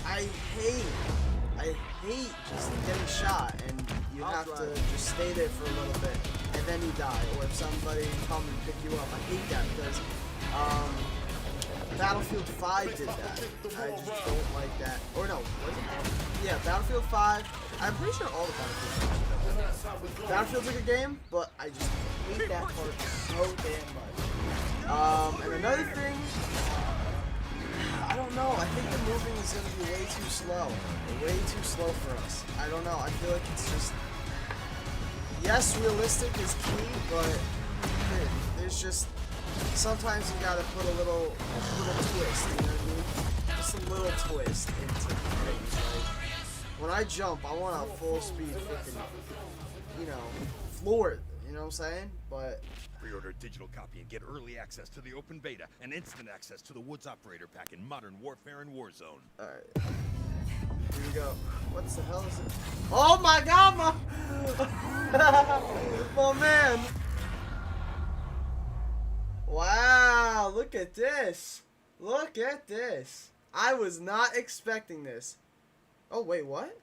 I hate just getting shot and you have to just stay there for a little bit and then you die, or if somebody comes and pick you up. I hate that because Battlefield 5 did that. I just don't like that. Or no, was it? Yeah, Battlefield 5. I'm pretty sure all the Battlefield games have that. Battlefield's a good game, but I just hate that part so damn much. And another thing, I don't know. I think the moving is going to be way too slow. Way too slow for us. I don't know. I feel like it's just... Yes, realistic is key, but there's just... Sometimes you gotta put a little twist, you know what I mean? just a little twist into things. Like, when I jump, I want a full speed freaking, you know, floor it. You know what I'm saying? But Pre-order a digital copy and get early access to the open beta and instant access to the Woods Operator Pack in Modern Warfare and Warzone. Alright. Here we go. What the hell is it? Oh my god, my man. Wow, look at this. Look at this. I was not expecting this. Oh, wait, what?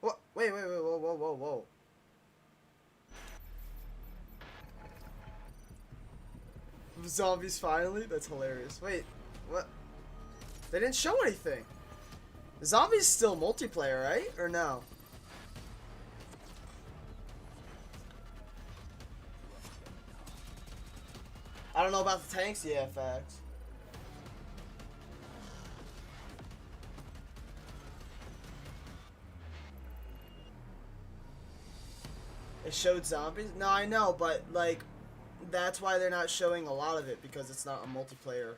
What? Wait, whoa. Zombies finally? That's hilarious. Wait, what? They didn't show anything. Zombies still multiplayer, right? Or no? I don't know about the tanks. Yeah, facts. It showed zombies? No, I know, but like, that's why they're not showing a lot of it, because it's not a multiplayer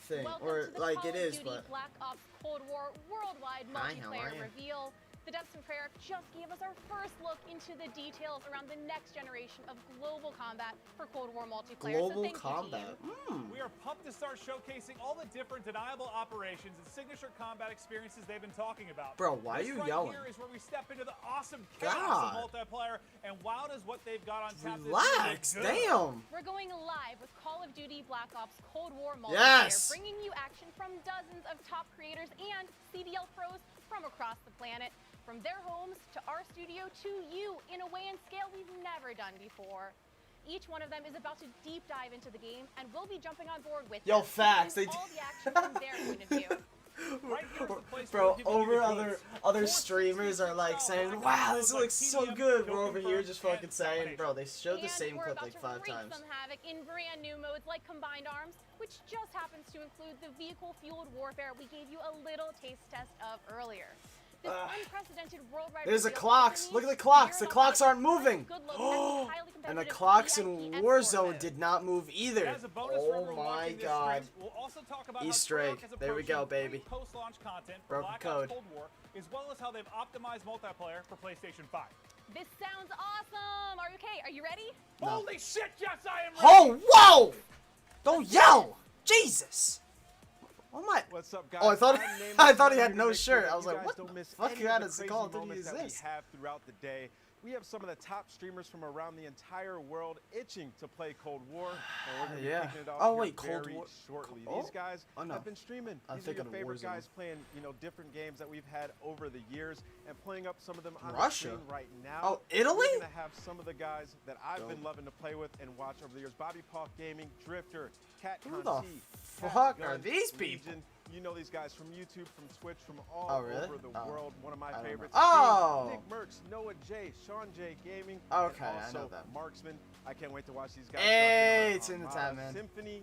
thing. Welcome Or to the like Call it of is, Duty but Black Ops Cold War worldwide Hi, how are multiplayer you? reveal. The Depths and Prayer just gave us our first look into the details around the next generation of global combat for Cold War multiplayer. global so thank combat. You, We are pumped to start showcasing all the different deniable operations and signature combat experiences they've been talking about. Bro, why are you This right yelling? Here is where we step into the awesome chaos God. of multiplayer, and wow does what they've got on tap. Relax, damn. We're going live with Call of Duty Black Ops Cold War multiplayer, bringing you action from dozens of top creators and CDL pros from across the planet. From their homes to our studio to you in a way and scale we've never done before. Each one of them is about to deep dive into the game, and we'll be jumping on board with Yo, them, facts. seeing They all the action from their point of view. Bro, over other streamers are like saying, "Wow, this looks so good." We're over here just fucking saying, "Bro, they showed the same clip like 5 times." Some havoc in brand new modes like Combined Arms, which just happens to include the vehicle-fueled warfare we gave you a little taste test of earlier. This unprecedented worldwide There's the reveal clocks. Look at the clocks. The clocks aren't moving. And the clocks in VIP Warzone did not move either. As a bonus for Oh everyone my watching this god. stream, we'll also talk about Easter how egg. Treyarch is There we go, approaching baby. post-launch content for Broken Black code. Ops Cold War, as well as how they've optimized multiplayer for PlayStation 5. This sounds awesome. Are you okay? Are you ready? No. Holy shit, yes, I am ready! Oh, whoa! Don't yell! Jesus! Oh my! What's up, guys? Oh, I thought I'm Nameless, I thought he here had to no make sure shirt. that I was you like, guys what don't the miss fuck any kind the of crazy Call of Duty moments is that this? we have throughout the day. We have some of the top streamers from around the entire world itching to play Cold War, and we're going to be Yeah. kicking it off Oh, here wait, Cold very War- shortly. Oh. These guys Oh, no. have been streaming. I'm These are your thinking of favorite Warzone. guys playing, different games that we've had over the years, and playing up some of them on Russia? the screen right now. Oh, Italy? We're going to have some of the guys that I've been loving to play with and watch over the years. Bobby Paul Gaming, Drifter, Cat Who the Conti, fuck Cat are Gun, these people? Legion. You know these guys from YouTube, from Twitch, from all Oh, really? over the Oh. world. One of my I don't know. favorites. Oh! Nick Merckx, Noah J, Sean J Gaming. Okay, and I also know them. Marksman. I can't wait to watch these guys. Hey, drop in Tim the on Tatman. Symphony,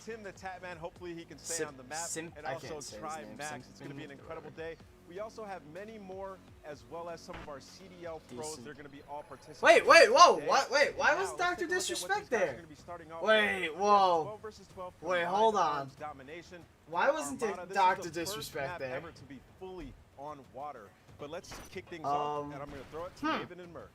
Tim the Tatman. Hopefully he can stay Sim- on the map. Sim- and I also can't say his try name. Max. It's going to be an incredible day. We also have many more, as well as some of our CDL pros. Decent. They're going to be all participating. Wait, whoa, today. what? Wait, why And was now, let's Dr. take a look at what these Disrespect guys are there? gonna be starting off Wait, with. whoa. 12 versus 12 Wait, combined hold arms on. domination. Why wasn't Armada. This is Dr. the Disrespect first there? map ever to be fully on water. But let's kick things off, and I'm going to throw it to David and Merc.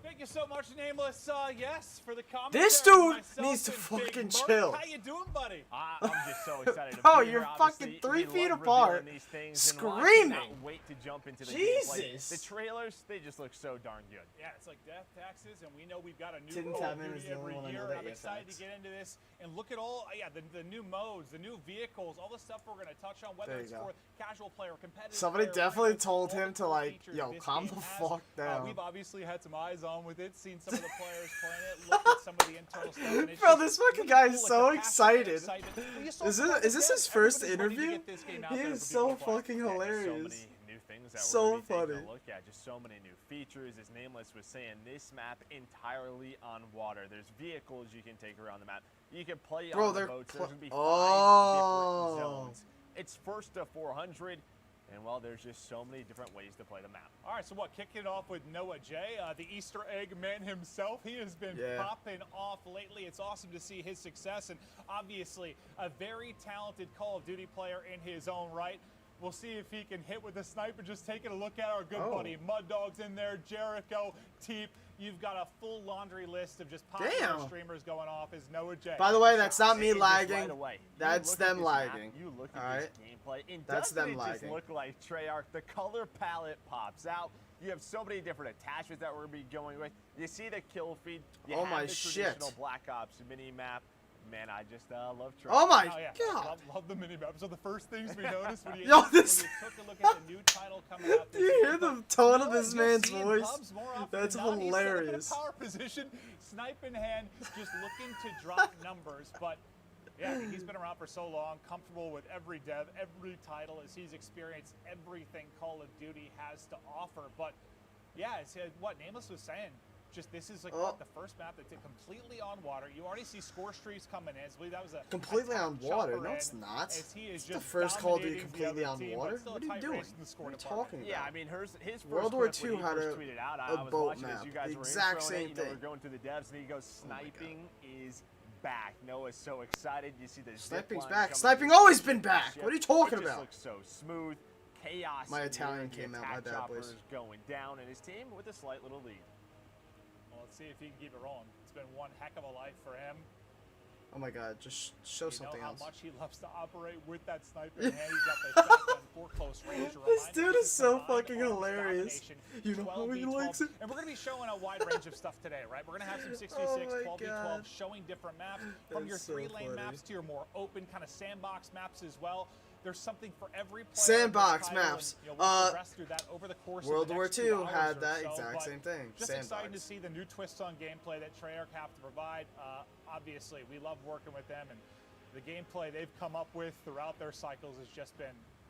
Thank you so much, Nameless. Yes, for the commentary. This dude Myself needs to and Big fucking Merc. chill. How you doing, buddy? I'm just so excited to Bro, be you're here. fucking Obviously, 3 we feet love apart, revealing these things, and I screaming. cannot wait to jump into the gameplay. Jesus. The trailers, they just look so darn good. Yeah, it's like death taxes, and we know we've got a new Tim Call of Tatman is Duty the only every one I know year. that I'm yet, excited facts. to get into this and look at all, the new modes, the new vehicles, all the stuff we're going to touch on, whether There you it's go. for casual player, competitive Somebody player, definitely ranked, told all him the to cool like, features yo, this calm game the has. fuck down. We've obviously had some eyes on with it, seen some of the players playing it, looked at some of the internal stuff. And it's Bro, just this fucking really guy cool, is like, so the passion and excited. excitement. Well, you saw Is some of this the his devs. first Everybody's ready to interview? get this game out He there is for so people to play. fucking Yeah, just hilarious. so many new things that So we're going to be funny. taking a look at. Just so many new features. As Nameless was saying, this map entirely on water. There's vehicles you can take around the map. You can play Bro, on the they're boats. There's going to be 5 oh. different zones. It's first to 400. And well, there's just so many different ways to play the map. All right, so what, kicking it off with Noah J, the Easter egg man himself. He has been popping off lately. It's awesome to see his success, and obviously a very talented Call of Duty player in his own right. We'll see if he can hit with the sniper. Just taking a look at our good buddy Mud Dog's in there, Jericho, Teep. You've got a full laundry list of just popular streamers going off as Noah J. By the way, that's not me And just lagging. right away, That's them lagging. You look at All this right. gameplay, and That's doesn't them it just lagging. look like Treyarch? The color palette pops out. You have so many different attachments that we're going to be going with. You see the kill feed. You have the traditional Black Ops mini map. Man, I just love Treyarch. Oh my god! Love the mini map. So the first things we noticed when you, Yo, when this- you took a look at the new title coming out Do this you year, hear the but tone of Noah this just man's seeing voice? pubs more often That's than not. He's set up in a hilarious. power position, snipe in hand, just looking to drop numbers. But yeah, he's been around for so long, comfortable with every dev, every title, as he's experienced everything Call of Duty has to offer. But yeah, it's what Nameless was saying. Just this is like what, the first map that's completely on water. You already see SCORESTREAKS coming in. I believe that was a Completely on water? chopper No, it's in, not. as he is It's the just first Call of Duty dominating the completely other on team, but water. still What a are you tight doing? race in the score What are you department. talking Yeah, about? I mean, his first World War clip when II he had first a tweeted out, I was boat watching map. as you guys The were exact introing same it, you know, thing. we're going through the devs, and he goes, sniping is back. Noah's so excited. You see the Sniping's zip line back. coming Sniping through always the been back. ship. What are you talking It just about? looks so smooth. Chaos. My in Italian here, came the out. My attack bad, chopper boys. is going down, and his team with a slight little lead. Well, let's see if he can keep it rolling. It's been one heck of a life for him. Oh my god, just show something You know else. how much he loves to operate with that sniper in hand. He's got the shotgun for close range. This dude is so fucking hilarious. You know how he 12v12. likes it? And we're going to be showing a wide range of stuff today, right? We're going to have some 6v6, Oh my 12v12, God. showing different maps, from That's your so 3-lane funny. maps to your more open kind of sandbox maps as well. There's something for every player. Sandbox in this title, maps. And, you know, we'll progress through that over the course World of the War next II 2 hours had or that so, exact but same thing. Just excited to Sandbox. see the new twists on gameplay that Treyarch have to provide. Obviously, we love working with them, and the gameplay they've come up with throughout their cycles has just been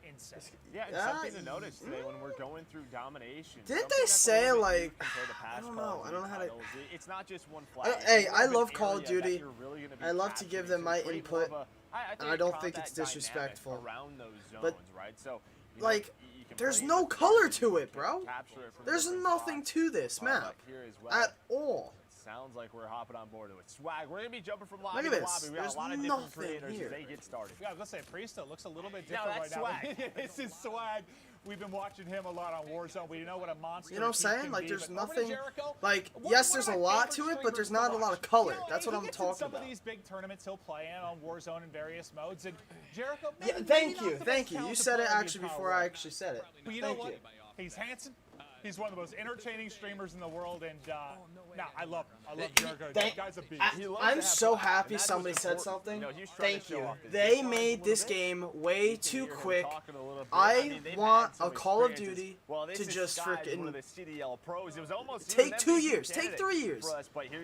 insane. Yeah, and something to notice today when we're going through domination. Didn't something they that's a say, little bit like, unique compared to I past don't Call know. of I don't know how to. titles. It's not just one flag. Hey, It's I an love Call of area that Duty. you're really gonna be I love to capturing. give So them my create more input, of a- and I don't think think combat it's disrespectful. dynamic around those zones, But, right? So, you know, like, you can there's play no it, color to it, bro. capture it from There's different nothing spots. to this map Up here as well. at all. Sounds like we're hopping on board with Swag. We're gonna be jumping from Look lobby at to this. lobby. We got There's a lot of different nothing creators here. as they get started. Yeah, I was gonna say Priesta looks a little bit No, different that's right Swag. now. This is Swag. We've been watching him a lot on Warzone. We know what a monster. You know what I'm he saying? can Like, be, there's but over to nothing. Jericho, Like, one- yes, one there's of a my lot favorite to it, but streamers there's to not a lot watch. of color. You know, That's what he I'm gets in talking some about. of these big tournaments he'll play in on Warzone in various modes, and Jericho. Yeah, maybe thank not you, the most thank you. You talented said it player in actually the before power I world. actually said it. But you know Thank what? you. He's handsome. He's one of the most entertaining streamers in the world, and I love him. I love Jericho. That guy's a beast. I'm so happy somebody said something. Thank you. They made this game way too quick. I want a Call of Duty to just freaking take 2 years, take 3 years.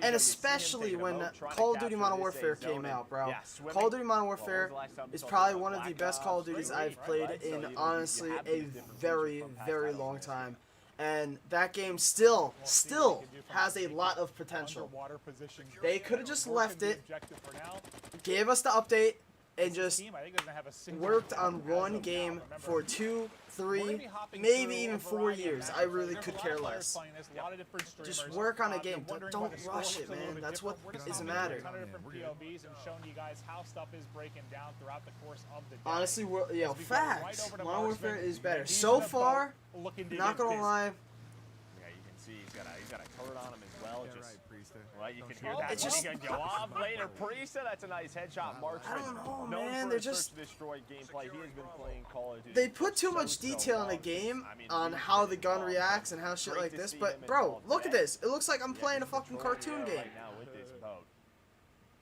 And especially when Call of Duty Modern Warfare came out, bro. Call of Duty Modern Warfare is probably one of the best Call of Duties I've played in honestly a very, very long time. And that game still has a lot of potential. They could have just left it, gave us the update, and just worked on one game for 2, 3, maybe even 4 years. I really could care less. Just work on a game. Don't rush it, man. That's what is the matter. Honestly, facts. Modern Warfare is better. So far, not gonna lie. Yeah, you can see he's got a turret on him as well. Just right, you can hear Oh, that. it's just- He's gonna go off later. Priesta, that's a nice headshot. Marksman. I don't know, known man. for They're his just- search and destroy gameplay. He has been playing Call of Duty. They put too for much so detail in the long. game I mean, on we've how been the gun involved. reacts and how shit Great like to this, see but him bro, involved look at today. this. It looks like I'm playing a fucking cartoon game. Right now with this boat.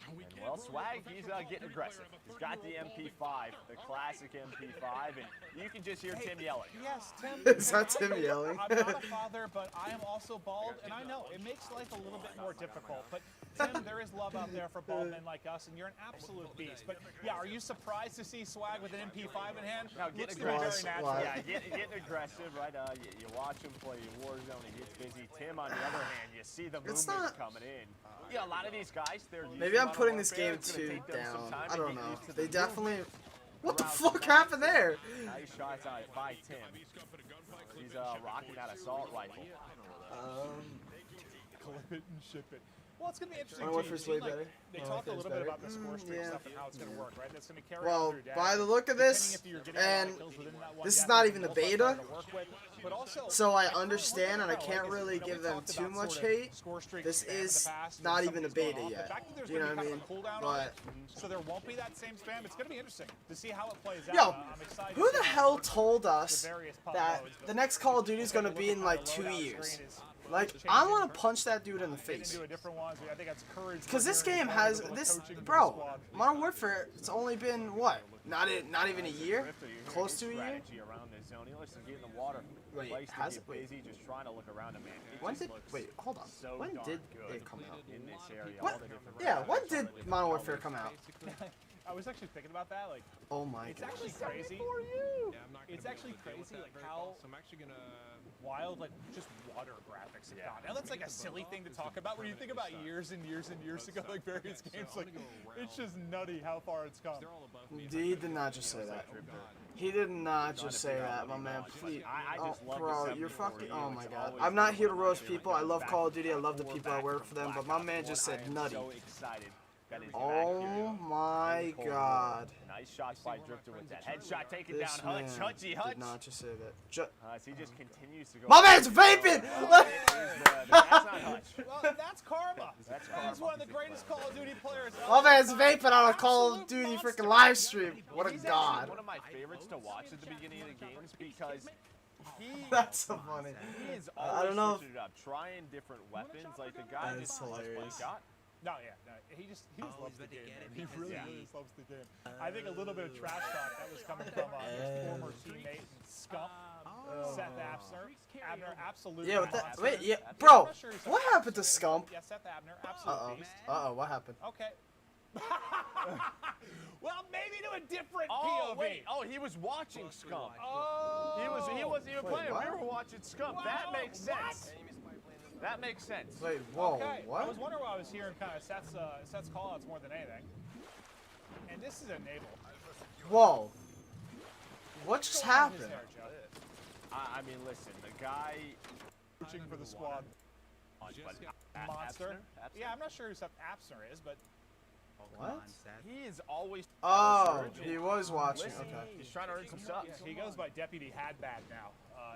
And well, Swag, he's getting aggressive. He's got the MP5, the classic MP5, and you can just hear Tim yelling. Yes, Tim. Is that Tim yelling? I'm not a father, but I am also bald, and I know it makes life a little bit more difficult. But Tim, there is love out there for bald men like us, and you're an absolute beast. But yeah, are you surprised to see Swag with an MP5 in hand? Now, getting Looks to be very aggressive. natural. Yeah, getting aggressive, right? You watch him play Warzone, he gets busy. Tim, on the other hand, you see the It's movement not- coming in. Yeah, a lot of these guys, they're used Maybe to I'm Modern putting this Warfare. game It's gonna too take them some down. time I to don't get know. used to They the definitely movement. What the fuck happened there? Nice shots on it by Tim. He's rocking that assault rifle. Clip it and ship it. Well, it's going to be interesting. Modern Warfare's way better. They talked a little bit about the score streak stuff and how it's going to work, right? That's going to carry Well, on through by the look of this, and this is not even the beta, so I understand and I can't really give them too much hate. This is not even the beta yet. Do you know what I mean? But so there won't be that same spam. It's going to be interesting to see how it plays out. yo, who the hell told us that the next Call of Duty is going to be in like 2 years? Like, I want to punch that dude in the face. Because this game has this, bro. Modern Warfare. It's only been what? Not even a year. Close to a year. Wait, has it? Wait. Just trying to look around him, man. When did? Wait, hold on. When did it come out? In this area, what? Yeah, when did Modern Warfare come out? I was actually thinking about that. Like, oh my god. It's actually crazy. It's actually crazy, like how wild, like just water graphics have gotten. Now that's like a silly thing to talk about when you think about years and years and years ago, like various games. Like, it's just nutty how far it's come. He did not just say that. He did not just say that, my man. Please. Oh, bro, you're fucking. Oh my god. I'm not here to roast people. I love Call of Duty. I love the people I work for them. But my man just said nutty. Oh my god. Nice shots by Drifter with that headshot taken down. Hutch, Hutchy, Hutch. Did not just say that. He just continues to go. My man's vaping! That's not Hutch. Well, that's karma. He's one of the greatest Call of Duty players. My man's vaping on a Call of Duty freaking live stream. What a god. One of my favorites to watch at the beginning of the games because that's so funny. He is I don't know. Trying different weapons. Like the guy that is hilarious. No, he just loves the game. He really loves the game. I think a little bit of trash talk that was coming from his former teammate Scump, Seth Abner, absolutely. Yeah, wait, yeah, bro, what happened to Scump? Yeah, Seth Abner, absolutely. Uh-oh, what happened? Okay. Well, maybe to a different POV. Wait. Oh, he was watching Scump. Oh. He wasn't even playing. What? We were watching Scump. Wow, that makes sense. That makes sense. Wait, whoa, okay. what? I was wondering why I was hearing kind of Seth's call-outs more than anything. And this is a navel. Whoa. What just happened? I mean, listen, the guy... Reaching for the squad. Monster. Yeah, I'm not sure who Seth Abner is, but... What? He is always... Oh, he was watching. Listen, okay. He's trying to earn some subs. He goes by Deputy Hadbad now.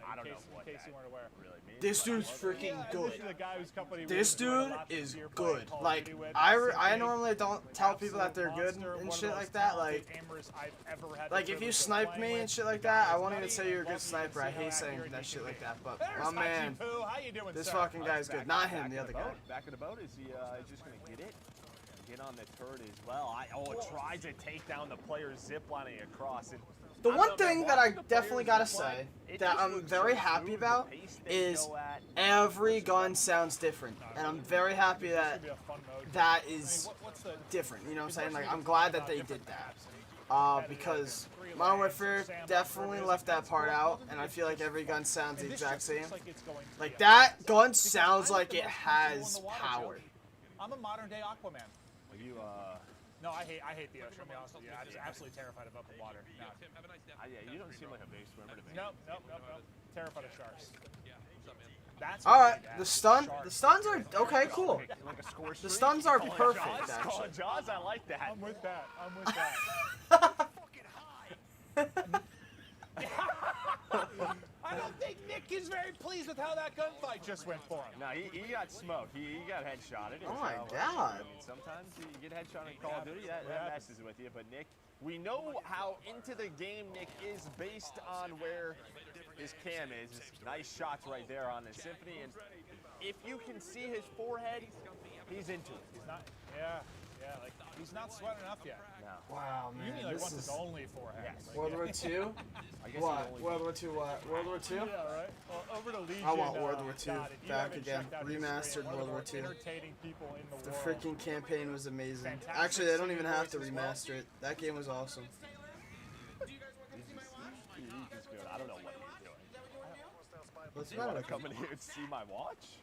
I don't know what in case you weren't aware. Really means. This dude's freaking good. This is the guy whose company this dude is good. Like, I normally don't tell people that they're good and shit like that. Like if you sniped me and shit like that, I won't even say you're a good sniper. I hate saying that shit like that. But my man, this fucking guy's good. Not him, the other guy. Back of the boat. Is he just gonna get it? Get on the turret as well. Tries to take down the player ziplining across it. The one thing that I definitely gotta say that I'm very happy about is every gun sounds different, and I'm very happy that that is different. You know what I'm saying? Like, I'm glad that they did that because Modern Warfare definitely left that part out, and I feel like every gun sounds the exact same. Like, that gun sounds like it has power. I'm a modern day Aquaman. Are you No, I hate the ocean. I'll be honest with you. I'm just absolutely terrified of open water. No. Yeah, you don't seem like a big swimmer to me. Nope. Terrified of sharks. That's all right. The stuns are okay. Cool. The stuns are perfect. Actually. Jaws, I like that. I'm with that. I don't think Nick is very pleased with how that gunfight just went for him. No, he got smoked. He got headshotted. Oh my god. I mean, sometimes you get headshot in Call of Duty, that messes with you. But Nick, we know how into the game Nick is based on where his cam is. Nice shots right there on the Symphony. And if you can see his forehead, he's into it. He's not, like, he's not sweating enough yet. No. Wow, man. You mean like once his only forehead. Yes. World War II? What? World War II what? World War II? Yeah, right. Well, over to Legion. I want World War II God, back again. Remastered World War II. The freaking campaign was amazing. Actually, they don't even have to remaster it. That game was awesome. I don't know what he's doing. What's the You matter want with to come in here and see my watch?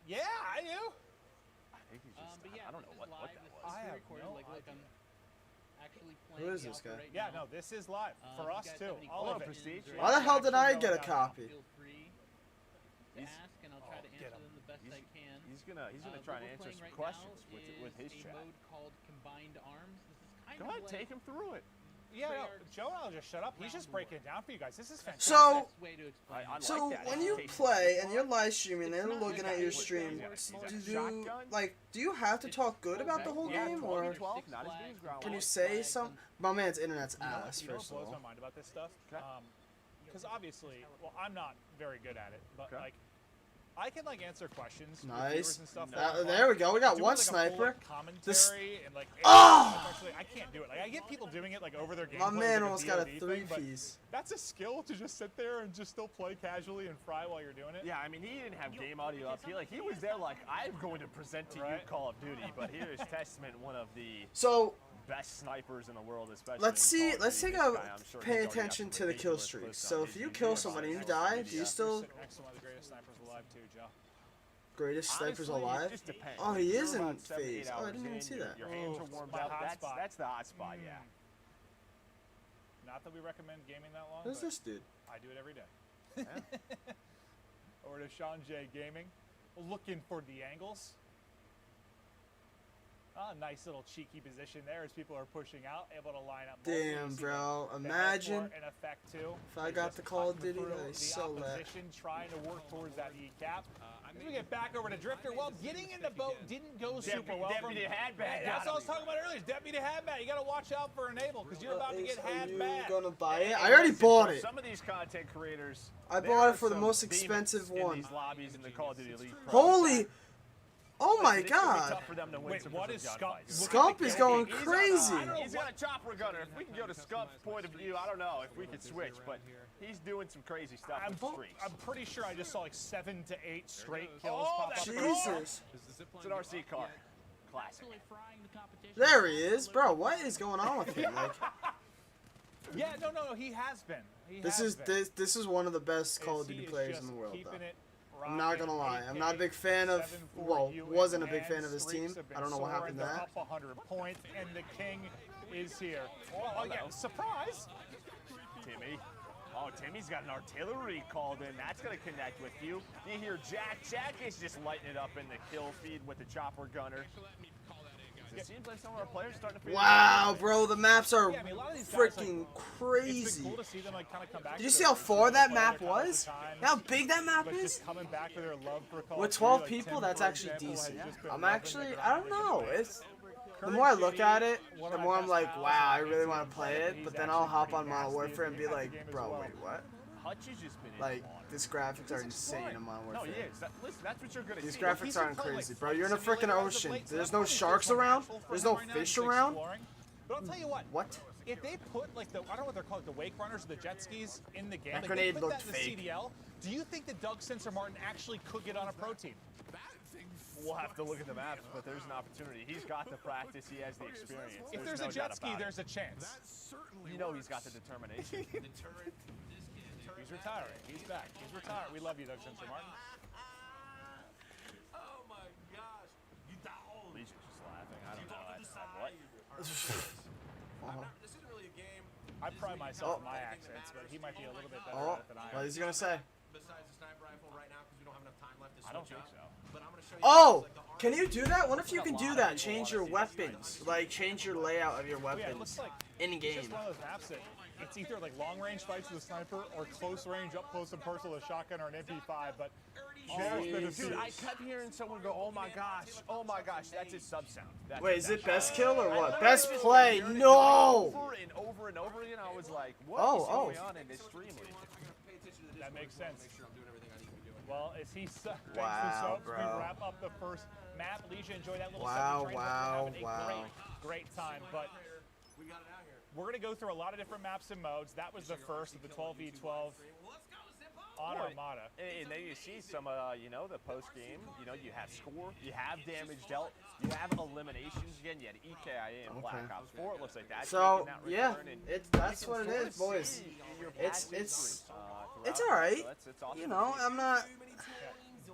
Yeah, I do. I think he's just, I don't know what that was. I have no Who is this guy? Yeah, no, this is live for us too. All of it. Prestige. Why the hell did I get a copy? Ask and I'll try to answer them the best I can. He's gonna try and answer some questions with his chat. Mode called Combined Arms. This is kind Go of ahead, like take him through it. Yeah, no, Joe, I'll just shut up. He's just breaking it down for you guys. This is fantastic. So, I so like that. when you play and you're live streaming, they're looking at your stream. Do you have to talk good about the whole game, or can you say something? My man's internet's ass. You know First what of blows all. my mind about this stuff? Because obviously, well, I'm not very good at it, but like, I can like answer questions. with viewers Nice. and stuff There we go. We got doing, one like, a full, sniper. like, commentary This. and, like, Oh! actually, I can't do it. Like, I get people doing it like over their gameplay. My man like almost got a VOD thing, 3-piece. but that's a skill to just sit there and just still play casually and fry while you're doing it. Yeah, I mean, he didn't have game audio up. He was there like, I'm going to present to you Call of Duty, but here is Testament, one of the best snipers in the world, especially. Let's in see. Call of Let's Duty. take This a guy, I'm sure he's pay already got attention some to the kill ridiculous streaks. lists So on if his you YouTube kill channel. somebody and you die, do you still Next to one of the greatest snipers alive too, Joe. greatest snipers Honestly, alive? it just depends. Oh, he If is you're in about 7 to 8 phase. Oh, I hours didn't even in, see your- that. Your hands are warmed my up. hot spot. That's the hot spot, yeah. Not that we recommend gaming that long. Who's but this dude? I do it every day. Over to Sean J Gaming, looking for the angles. Ah, nice little cheeky position there as people are pushing out, able to line up. Damn, bro. Imagine an effect too. if I got the Call of Duty, that is so lit. Opposition trying to work towards that E cap. As we get back over to Drifter, well, getting in the boat didn't go super well. Deputy had bad. That's what I was talking about earlier. Deputy had bad. You got to watch out for Enable because you're about to get had you bad. gonna buy it? I already bought it. Some of these content creators. I bought it for the most expensive one. In these lobbies in the Call of Duty Elite Pro. Holy! Oh my Listen, it's gonna be god! tough for them to win Wait, some what of is those Scuff? gunfights. Scump is going He's crazy. He's got a chopper gunner. If we can go to Scump's point of view, I don't know if we could switch, but he's doing some crazy stuff with streaks. I'm pretty sure I just saw like 7 to 8 straight kills Oh, pop up. Jesus! It's an RC car. Classic. There he is, bro. What is going on with him? Like, Yeah, no, he has been. this is one of the best Call of Duty players in the world, though. I'm not gonna lie. I'm not a big fan of. Well, wasn't a big fan of his team. I don't know what happened to that. Up 100 points, and the king is here. Oh, yeah, surprise! Timmy. Oh, Timmy's got an artillery called in. That's going to connect with you. You hear Jack. Jack is just lighting it up in the kill feed with the chopper gunner. It seems like some of our players are starting to figure Wow, bro, the maps are Yeah, I mean, a lot of these guys, freaking It's crazy. been cool to see them like kind of come back. Did you to see their how far that play map their college was? times, How big that map but is? just coming back to their love for Call With of 12 Duty, like people, Tim, that's for actually example, has decent. just been I'm loving actually, the I don't know. It's the more I look at it, the more I'm like, wow, I really want to play it. But then I'll hop on Modern Warfare and be like, bro, wait, what? Hutch has just been Like, these graphics are insane in Modern No, Warfare. he is. Listen, that's what you're good at. These see. graphics aren't crazy, bro. You're in a freaking ocean. There's no sharks around. There's no fish around. But I'll tell you what. What? If they put like the, I don't know what they're called, the wake runners or the jet skis in the game, That like grenade they put looked that in fake. the CDL, do you think that Doug Sensor Martin actually could get on a pro team? We'll have to look at the maps, but there's an opportunity. He's got the practice. He has the experience. If there's no a jet doubt ski, about it. there's a chance. You know he's got the determination. He's retiring. He's back. He's retired. We love you, Doug Sensor Martin. Oh my gosh. Legion just laughing. I don't know. What? This isn't really a game. I pride myself on my accents, but he might be a little bit better at it than I am. What is he gonna say? Besides the sniper rifle right now, because we don't have enough time left to switch I don't think up. so. But I'm gonna show you Oh, can you do that? What if you can do that? Change your weapons, like change your layout of your Yeah, it looks weapons like in it's game. just one of those maps that it's either like long range fights with a sniper or close range up close and personal with a shotgun or an MP5. But there's been a Dude, I kept hearing someone go, "Oh my gosh, that's his sub sound." That's Wait, is it best sound. kill or I what? literally Best was play? hearing it No. Over and over and over again. I was like, "What Oh, is oh. going on in this stream?" that makes sense. Well, as he thanks Wow, for subs, we bro. wrap up the first map. Leisha, enjoy that little Wow, sub. wow, Having wow. a great time. But we're going to go through a lot of different maps and modes. That was the first of the 12v12 on Armada. And then you see some, the post game. You know, you have score, you have damage dealt, you have eliminations. Again, you had EKIA and Black Ops 4. It looks like that's So making that yeah, return, and that's you what can it sort is, of boys. see your It's past history, it's throughout. all right. So it's awesome You to know, see. I'm not.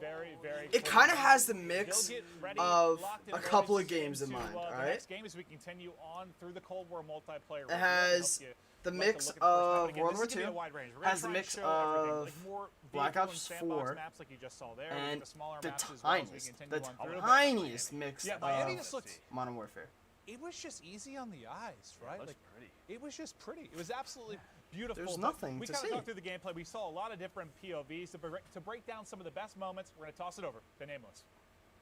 very, very It kind of has the mix of a couple of games in mind, The alright? next game as we continue on through the Cold War multiplayer. It has the mix of World War II, has the mix of Black Ops 4, and the tiniest mix of Modern Warfare. It was just easy on the eyes, right? Like, it was just pretty. It was absolutely beautiful. There's nothing we to kind of see. talked through the gameplay. We saw a lot of different POVs. To break down some of the best moments, we're going to toss it over to Nameless.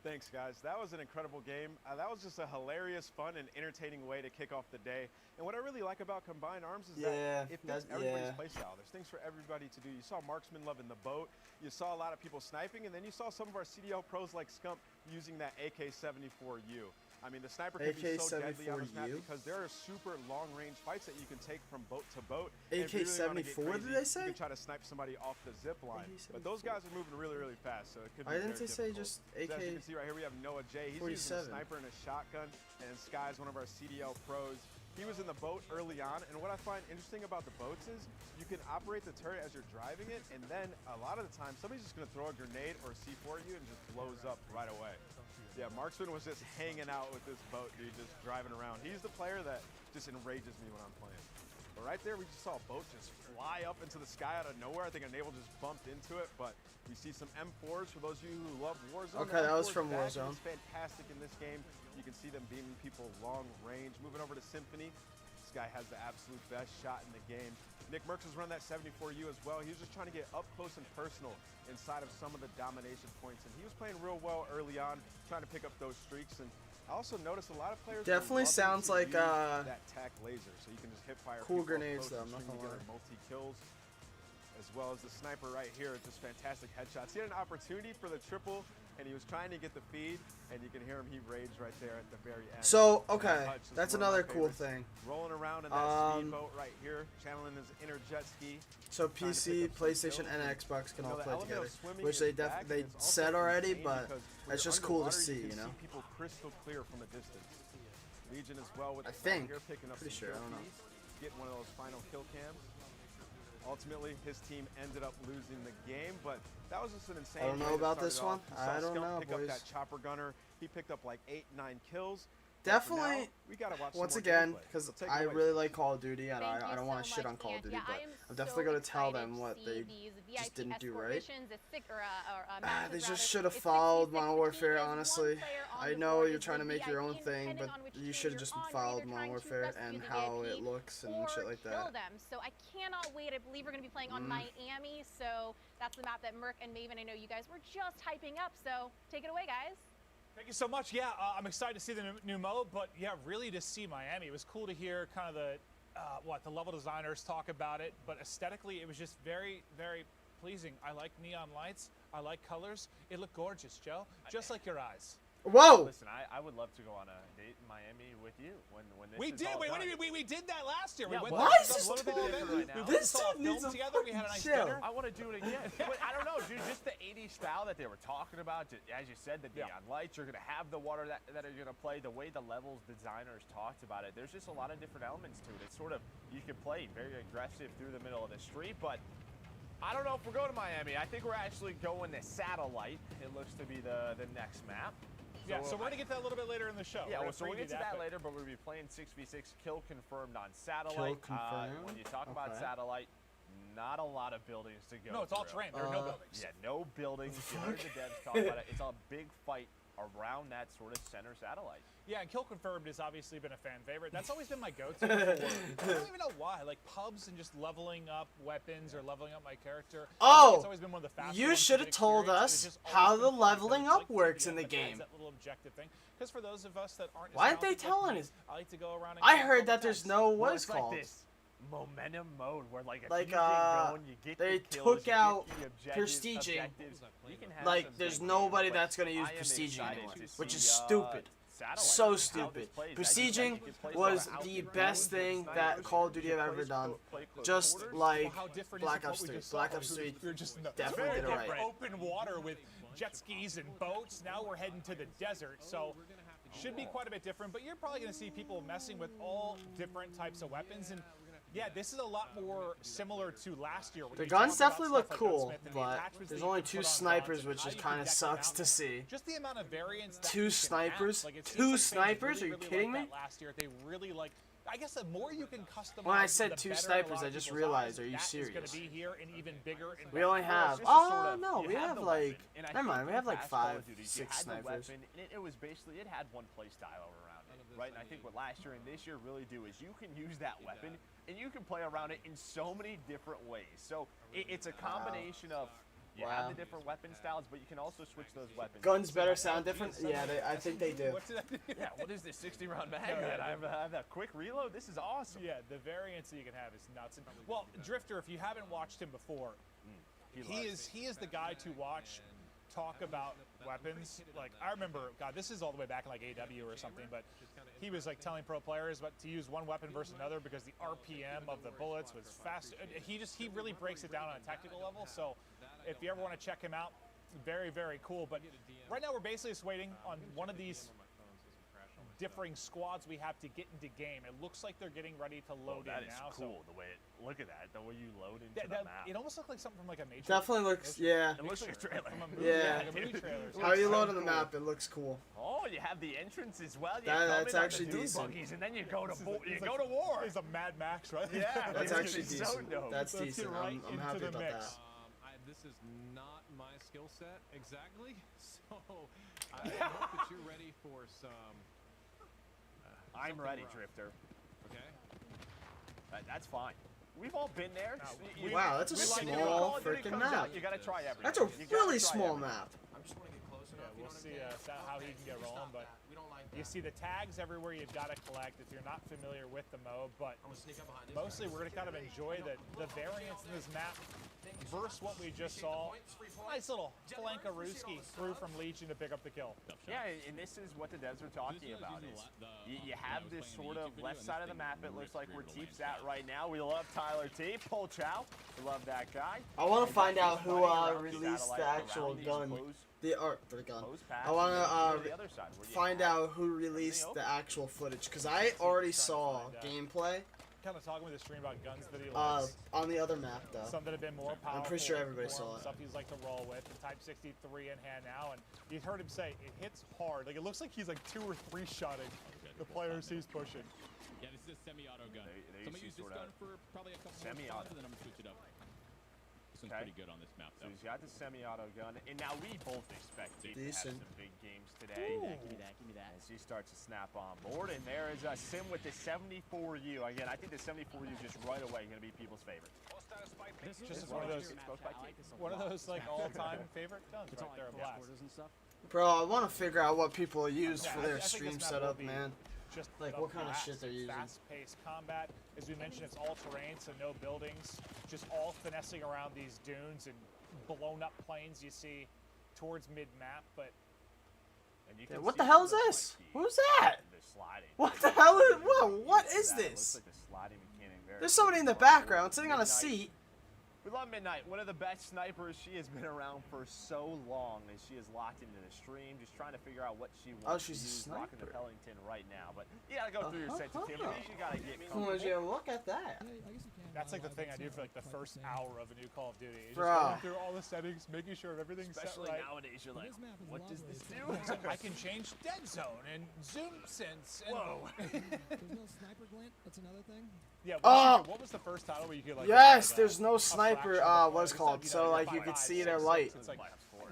Thanks, guys. That was an incredible game. That was just a hilarious, fun, and entertaining way to kick off the day. And what I really like about Combined Arms is that it fits everybody's playstyle. There's things for everybody to do. You saw Marksman loving the boat. You saw a lot of people sniping, and then you saw some of our CDL pros like Scump using that AK-74U. I mean, the sniper can be so deadly on this map because there are super long-range fights that you can take from boat to boat. AK-74, did they say? You can try to snipe somebody off the zip line. But those guys are moving really, really fast, so it could be Why didn't they say just AK? So as you can see right here, we have Noah J. He's using a sniper and a shotgun, and Sky's one of our CDL pros. He was in the boat early on, and what I find interesting about the boats is you can operate the turret as you're driving it, and then a lot of the time, somebody's just going to throw a grenade or a C4 at you and just blows up right away. Yeah, Marksman was just hanging out with this boat, dude, just driving around. He's the player that just enrages me when I'm playing. But right there, we just saw a boat just fly up into the sky out of nowhere. I think a naval just bumped into it, but we see some M4s for those of you who love Warzone. Okay, that was from Warzone. It's fantastic in this game. You can see them beaming people long range. Moving over to Symphony. This guy has the absolute best shot in the game. Nick Merckx was running that 74U as well. He was just trying to get up close and personal inside of some of the domination points, and he was playing real well early on, trying to pick up those streaks. And I also noticed a lot of players definitely sounds like that TAC laser, so you can just hip fire cool grenades though. I'm not gonna lie. Multi kills, as well as the sniper right here, just fantastic headshots. He had an opportunity for the triple, and he was trying to get the feed, and you can hear him, he raged right there at the very end. So, okay, that's another cool thing. Rolling around in that speedboat right here, channeling his inner jet ski. So PC, PlayStation, and Xbox can all play together, which they said already, but it's just cool to see, you know? People crystal clear from a distance. Legion as well with I think, picking up pretty sure, I don't know. Getting one of those final kill cams. Ultimately, his team ended up losing the game, but that was just an insane. I don't know about this one. I don't know, pick up boys. that chopper gunner. He picked up like 8-9 kills. Definitely, now, we gotta watch once some more again, gameplay. because Take I it away. really like Call of Duty, and Thank I you don't want to so shit much, on Call of and Duty, yeah, but I am I'm definitely so going to tell excited them to what see they these just VIP didn't do escort right. missions. It's matches, They just rather. should have It's followed 66 Modern to Warfare, 15 is one honestly. player on I the know board. you're It's trying to the make your own VIP, thing, but depending on which you team should have you're just on, you're followed either Modern trying to Warfare rescue and the how VIP it looks and or shit like kill that. them. So I cannot wait. I believe we're going to be playing on Miami, so that's the map that Merc and Maven, I know you guys were just hyping up, so take it away, guys. Thank you so much. Yeah, I'm excited to see the new mode, but yeah, really to see Miami. It was cool to hear kind of the the level designers talk about it, but aesthetically it was just very, very pleasing. I like neon lights. I like colors. It looked gorgeous, Joe, just like your eyes. Whoa! Listen, I would love to go on a date in Miami with you when this We is did. all Wait, done. we did that last year. Yeah, we went why to is this some dude football right event. now? We This saw a dude needs film a together. We had a nice chill. dinner. I want to do it again. But I don't know, dude. Just the 80s style that they were talking about. As you said, the neon lights. You're going to have the water that are going to play. The way the levels designers talked about it. There's just a lot of different elements to it. It's sort of, you can play very aggressive through the middle of the street, but I don't know if we're going to Miami. I think we're actually going to Satellite. It looks to be the next map. Yeah, so we're going to get to that a little bit later in the show. Yeah, we're so we'll get to that later, but we're going to be playing 6v6 kill confirmed on Satellite. Kill confirmed? When you talk about Satellite, not a lot of buildings to go No, it's all through. terrain. There are no buildings. Yeah, no buildings. You heard the devs talk about it. It's a big fight around that sort of center satellite. Yeah, and Kill Confirmed has obviously been a fan favorite. That's always been my go-to. I don't even know why. Like pubs and just leveling up weapons or leveling up my character. Oh, it's always been one of the fastest you ones to should have get told experience. us It's just how always the been fun leveling because up it's like works in TBM the that adds game. That little objective thing. Because for those of us that aren't, as Why aren't they talented like telling me, us? I like to go around. And I kill heard all that the there's time. no Well, what's it's like called. this momentum mode where like if Like, you get going, you get they the kills, took you out get the prestiging. You can have Like, some there's big nobody games, but that's gonna use I am prestiging excited anymore, to which is see, stupid. Satellite, So how this stupid. plays. Prestiging was the best thing that Call of Duty have ever done. Just like How different Black is it Ops from what we 3. just saw? Black Ops 3 We're just in the definitely did it right. open water with jet skis and boats. Now we're heading to the desert, so should be quite a bit different. But you're probably going to see people messing with all different types of weapons. And Yeah, this is a lot more similar to last year. The guns definitely look cool, but there's only 2 snipers, which just kind of sucks to see. Just the amount of variance. 2 snipers? 2 snipers? Are you kidding me? Last year, they really like. I guess the more you can customize. When I said 2 snipers, I just realized. Are you serious? Going to be here and even bigger. And we only have. Oh no, we have like. Never mind, we have like 5, 6 snipers. It was basically it had one play style around it, right? And I think what last year and this year really do is you can use that weapon and you can play around it in so many different ways. So it's a combination of. You have the different weapon styles, but you can also switch those weapons. Guns better sound different? Yeah, I think they do. Yeah, what is this 60-round mag? I have that quick reload. This is awesome. Yeah, the variance that you can have is nuts. And, well, Drifter, if you haven't watched him before, he is the guy to watch talk about weapons. Like, I remember, God, this is all the way back in like AW or something, but he was like telling pro players what to use one weapon versus another because the RPM of the bullets was fast. He really breaks it down on a technical level. So if you ever want to check him out, very, very cool. But right now we're basically just waiting on one of these differing squads we have to get into game. It looks like they're getting ready to load in now. That is cool, the way look at that, the way you load into the map. It almost looks like something from like a Matrix. Definitely looks, yeah. It looks like a trailer. Yeah. Like a movie trailer. How you load on the map, it looks cool. Oh, you have the entrance as well. That's actually decent. And then you go to war. It's a Mad Max, right? Yeah, that's actually decent. So dope. That's decent. I'm happy about that. This is not my skill set exactly, so I hope that you're ready for some. I'm ready, Drifter. Okay. That's fine. We've all been there. Wow, that's a small freaking map. You gotta try everything. That's a really small map. I'm just want to get closer. Yeah, we'll see how he can get rolling, but you see the tags everywhere you've got to collect if you're not familiar with the mode, but mostly we're going to kind of enjoy the variance in this map versus what we just saw. Nice little flankarooski through from Legion to pick up the kill. Yeah, and this is what the devs are talking about. Is you have this sort of left side of the map, it looks like where Teep's at right now. We love Tyler Teep, Pol Chow. We love that guy. I want to find out who released the actual gun. The gun. I want to find out who released the actual footage because I already saw gameplay. Kind of talking with the stream about guns video. On the other map though. Some that have been more powerful. I'm pretty sure everybody saw it. Stuff he's like to roll with. The Type 63 in hand now, and you heard him say it hits hard. Like it looks like he's like 2 or 3 shotting the players he's pushing. Yeah, this is a semi-auto gun. I'm gonna use this gun for probably a couple more shots, and then I'm gonna switch it up. This one's pretty good on this map, though. So he's got the semi-auto gun, and now we both expect Teep to have some big games today. Yeah, give me that. As he starts to snap on board, and there is a Sim with the 74U. Again, I think the 74U just right away going to be people's favorite. Just one of those like all-time favorite guns right there, a blast. Bro, I want to figure out what people use for their stream setup, man. Just like what kind of shit they're using. Fast-paced combat. As we mentioned, it's all terrain, so no buildings. Just all finessing around these dunes and blown-up planes you see towards mid-map. But what the hell is this? Who's that? What the hell is? What is this? There's somebody in the background sitting on a seat. We love Midnight, one of the best snipers. She has been around for so long as she is locked into the stream, just trying to figure out what she wants to use. Rocking the Pellington right now, but you gotta go through your sensitivities. You gotta get comfortable. Look at that. That's like the thing I do for like the first hour of a new Call of Duty. Just Bro. going through all the settings, making sure everything's Especially set right. nowadays, you're like, what does this do? I can change dead zone and zoom sense. And whoa. There's no sniper glint. That's another thing. Yeah. What was the first title where you could like? Yes, there's no sniper. What is called? So like you could see their light.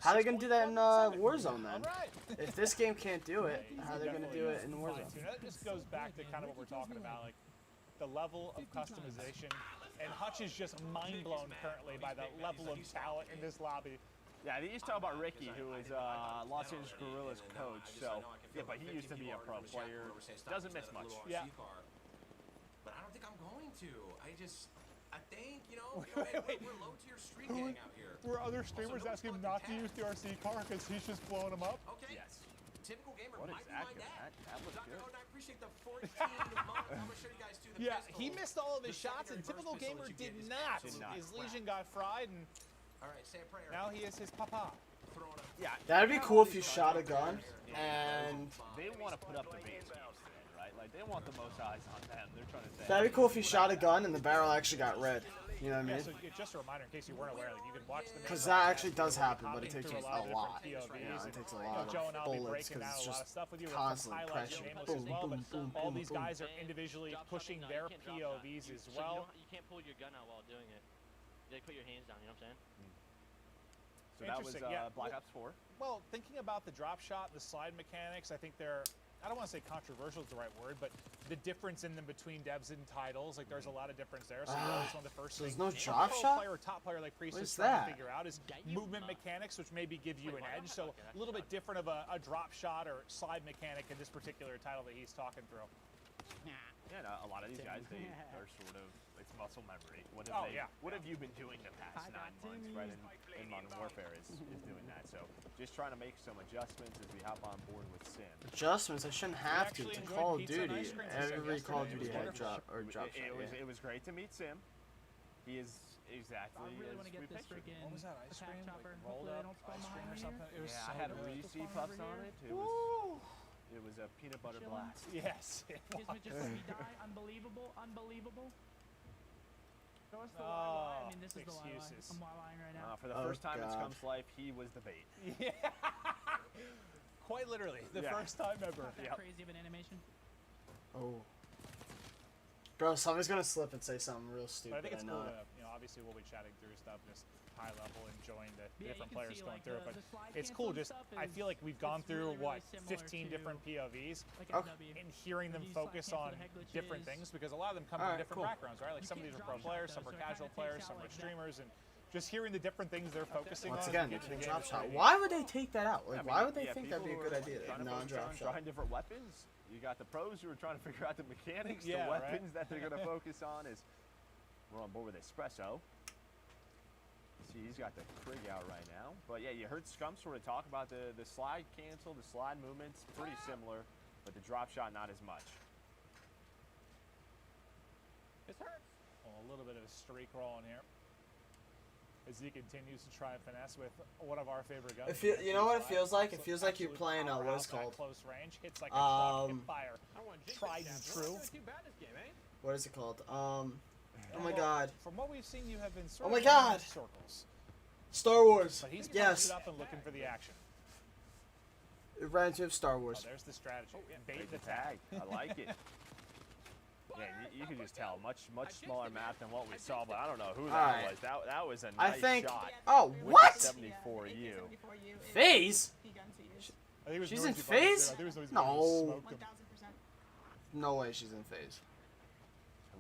How are they gonna do that in Warzone then? If this game can't do it, how are they gonna do it in Warzone? That just goes back to kind of what we're talking about, like the level of customization. And Hutch is just mind blown currently by the level of talent in this lobby. Yeah, they used to talk about Ricky, who is Los Angeles Guerrillas coach. So yeah, but he used to be a pro player. Doesn't miss much. Yeah. But I don't think I'm going to. I think, we're low-tier street gang out here. Were other streamers asking him not to use the RC car because he's just blowing them up? Okay. Yes. Typical gamer what might is be that? my dad. That looks good. I appreciate the 14 month. I'm going to show you guys too. Yeah, he missed all of his shots, and Typical Gamer did not. His Legion got fried, and all right, say a prayer. Now he is his papa. Yeah, that'd be cool if you shot a gun and they want to put up the base games, right? Like they want the most eyes on them. They're trying to say, That'd be cool if you shot a gun and the barrel actually got red. You know what I mean? So just a reminder, in case you weren't aware, like you can watch the. Because that actually does happen, but it takes a lot. Yeah, It takes a lot of bullets because it's just constant pressure. Boom, boom, boom, all boom, these boom. guys are individually pushing their POVs as well. You can't pull your gun out while doing it. You gotta put your hands down, you know what I'm saying? So that was Black Ops 4. Well, thinking about the drop shot, the slide mechanics, I think they're, I don't want to say controversial is the right word, but the difference in them between devs and titles, like there's a lot of difference there. So always one of the first things there's no drop shot? player or top player like Priest is What's trying that? to figure out is movement mechanics, which maybe give you an edge. So a little bit different of a drop shot or slide mechanic in this particular title that he's talking through. Yeah, no, a lot of these guys, they are sort of, it's muscle memory. What have you been doing the past 9 months, right? In Modern Warfare is doing that. So just trying to make some adjustments as we hop on board with Sim. Adjustments? I shouldn't have to. It's Call of Duty. Every Call of Duty had drop shot. It was great to meet Sim. He is exactly I really want to get this freaking What was that, ice cream? chopper. Like rolled Hopefully they up don't spawn ice cream behind or me something? It was Yeah, so I had good. Reese Puffs on it. It was a peanut butter blast. Yes, it Just let me die. Unbelievable. Unbelievable. Show us the Y. I mean, this is the Y. excuses. I'm Y-lying right now. For the first time in Scum's life, he was the bait. Yeah. Quite literally, the first time ever. Not that crazy of an animation. Oh. Bro, somebody's gonna slip and say something real stupid. But I think it's cool to, obviously we'll be chatting through stuff just high level, enjoying the different players going through it. But it's cool just, I feel like we've gone through, what, 15 different POVs? And hearing them focus on different things, because a lot of them come from different backgrounds, right? Like some of these are pro players, some are casual players, some are streamers, and just hearing the different things they're focusing on. Once again, the drop shot. Why would they take that out? Like, why would they think that'd be a good idea? Non-drop shot. Trying different weapons. You got the pros who are trying to figure out the mechanics, the Yeah, weapons that they're going to focus on. Is we're on board with Espresso. See, he's got the Krig out right now. But yeah, you heard Scum sort of talk about the slide cancel, the slide movements, pretty similar, but the drop shot not as much. This hurts. Well, a little bit of a streak rolling here as he continues to try and finesse with one of our favorite guns. You know what it feels like? It feels like you're playing what is called close range. Hits like a truck, hip fire. Tried and true. What is it called? Oh my god. From what we've seen, you have been Oh my god. Circles. Star Wars. But he's yes. up and looking for the action. It ran into Star Wars. Oh, there's the strategy. Bait the tag. I like it. Yeah, you can just tell much smaller map than what we saw, but I don't know who that was. That was a nice shot. Oh, what? 74U. FaZe? She's in FaZe? No. No way she's in FaZe.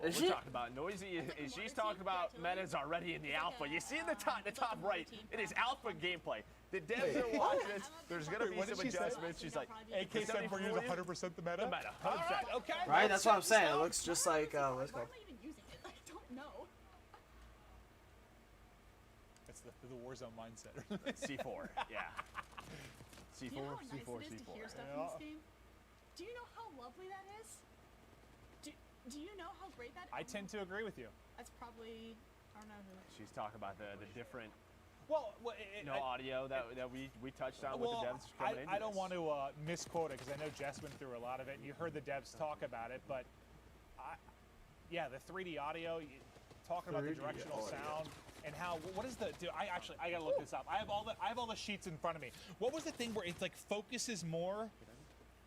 What we're talking about Noisy is she's talking about Mena's already in the alpha. You see in the top right, it is alpha gameplay. The devs are watching this. There's gonna be some adjustments. She's like, AK-74 is 100% the meta. The meta, 100%. Okay. Right, that's what I'm saying. It looks just like what's it called? It's the Warzone mindset. C4, yeah. C4, you know how nice C4, it is C4. to hear stuff in this game? Do you know how lovely that is? Do you know how great that is? I tend to agree with you. That's probably, I don't know who. She's talking about the different audio that we touched on with the devs coming into I don't want to misquote it because I know Jess went through a lot of it. You heard the devs talk about it, but the 3D audio, talking about the directional sound and how what is the dude? I gotta look this up. I have all the sheets in front of me. What was the thing where it like focuses more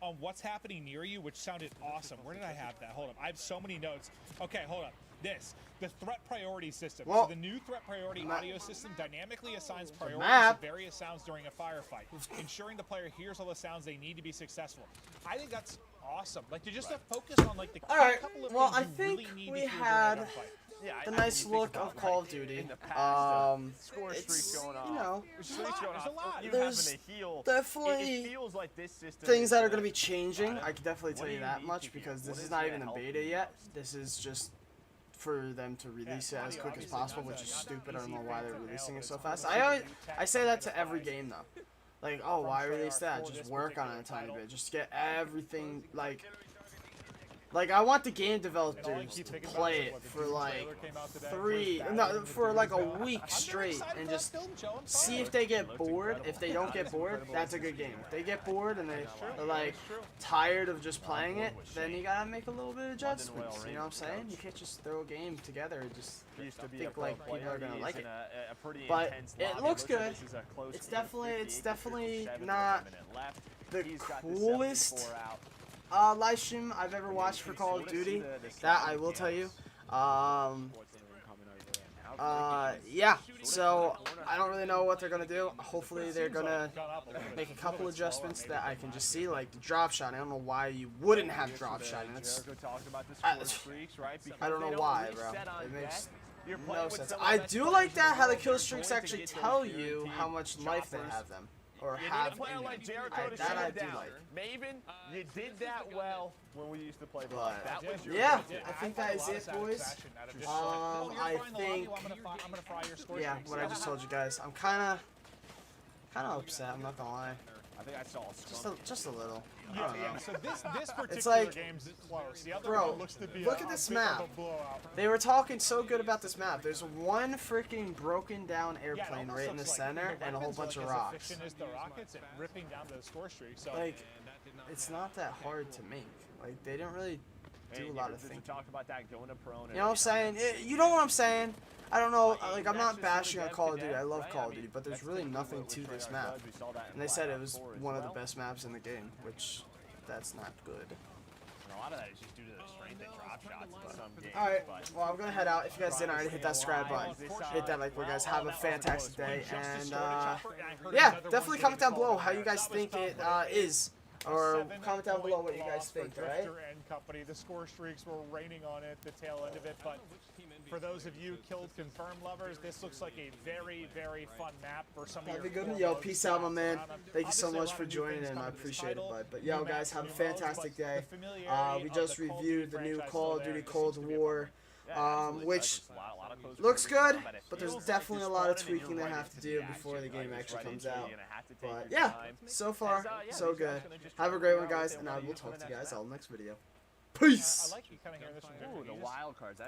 on what's happening near you, which sounded awesome. Where did I have that? Hold up. I have so many notes. Okay, hold up. The threat priority system. Well, so the new threat priority audio system dynamically assigns priorities to various sounds during a firefight, ensuring the player hears all the sounds they need to be successful. I think that's awesome. Like, to just focus on like the couple of things you really need to hear during a gunfight. The nice look of Call of Duty. SCORESTREAKS going on. You know, there's a lot. There's heal. definitely it feels like this system things that are going to be changing. I can definitely tell you that much because this is not even a beta yet. This is just for them to release it as quick as possible, which is stupid. I don't know why they're releasing it so fast. I say that to every game though. Like, oh, why release that? Just work on it a tiny bit. Just get everything like. Like, I want the game developers to play it for like for like a week straight and just see if they get bored. If they don't get bored, that's a good game. If they get bored and they're like tired of just playing it, then you gotta make a little bit of adjustments. You know what I'm saying? You can't just throw a game together and just think like people are gonna like it. But it looks good. It's definitely not the coolest live stream I've ever watched for Call of Duty. That I will tell you. Yeah, so I don't really know what they're gonna do. Hopefully they're gonna make a couple adjustments that I can just see, like the drop shot. I don't know why you wouldn't have drop shot. I don't know why, bro. It makes no sense. I do like that how the kill streaks actually tell you how much life they have them. Or have player like Jericho I do like. Maven, you did that well when we used to play But, that was your yeah, I think that is it, boys. I think, yeah, what I just told you guys. I'm kind of upset. I'm not gonna lie. I think I saw just a little. Yeah, so this particular it's like, game's close. The other bro, one looks to be look at this map. They were talking so good about this map. There's one freaking broken down airplane right in the center and a whole bunch of rocks. As the rockets and ripping down the score streak. So like, it's not that hard to make. Like, they didn't really do a lot of thinking. Talk about that going to prone. You know what I'm saying? You know what I'm saying? I don't know, like, I'm not bashing on Call of Duty. I love Call of Duty, but there's really nothing to this map. And they said it was one of the best maps in the game, which that's not good. And a lot of that is just due to the strength and drop shots in some games. Alright, well, I'm gonna head out. If you guys didn't already, hit that subscribe button. Hit that like button, guys. Have a fantastic day. And, yeah, definitely comment down below how you guys think it is. Or comment down below what you guys think, alright? Company. The score streaks were raining on it, the tail end of it, but for those of you killed confirmed lovers, this looks like a very, very fun map for some of your good. Yo, peace out, my man. Thank you so much for joining in. I appreciate it, bud. But yo, guys, have a fantastic day. We just reviewed the new Call of Duty Cold War, which looks good, but there's definitely a lot of tweaking they have to do before the game actually comes out. But yeah, so far, so good. Have a great one, guys, and I will talk to you guys all next video. Peace! I like you kind of hearing this from the wild cards.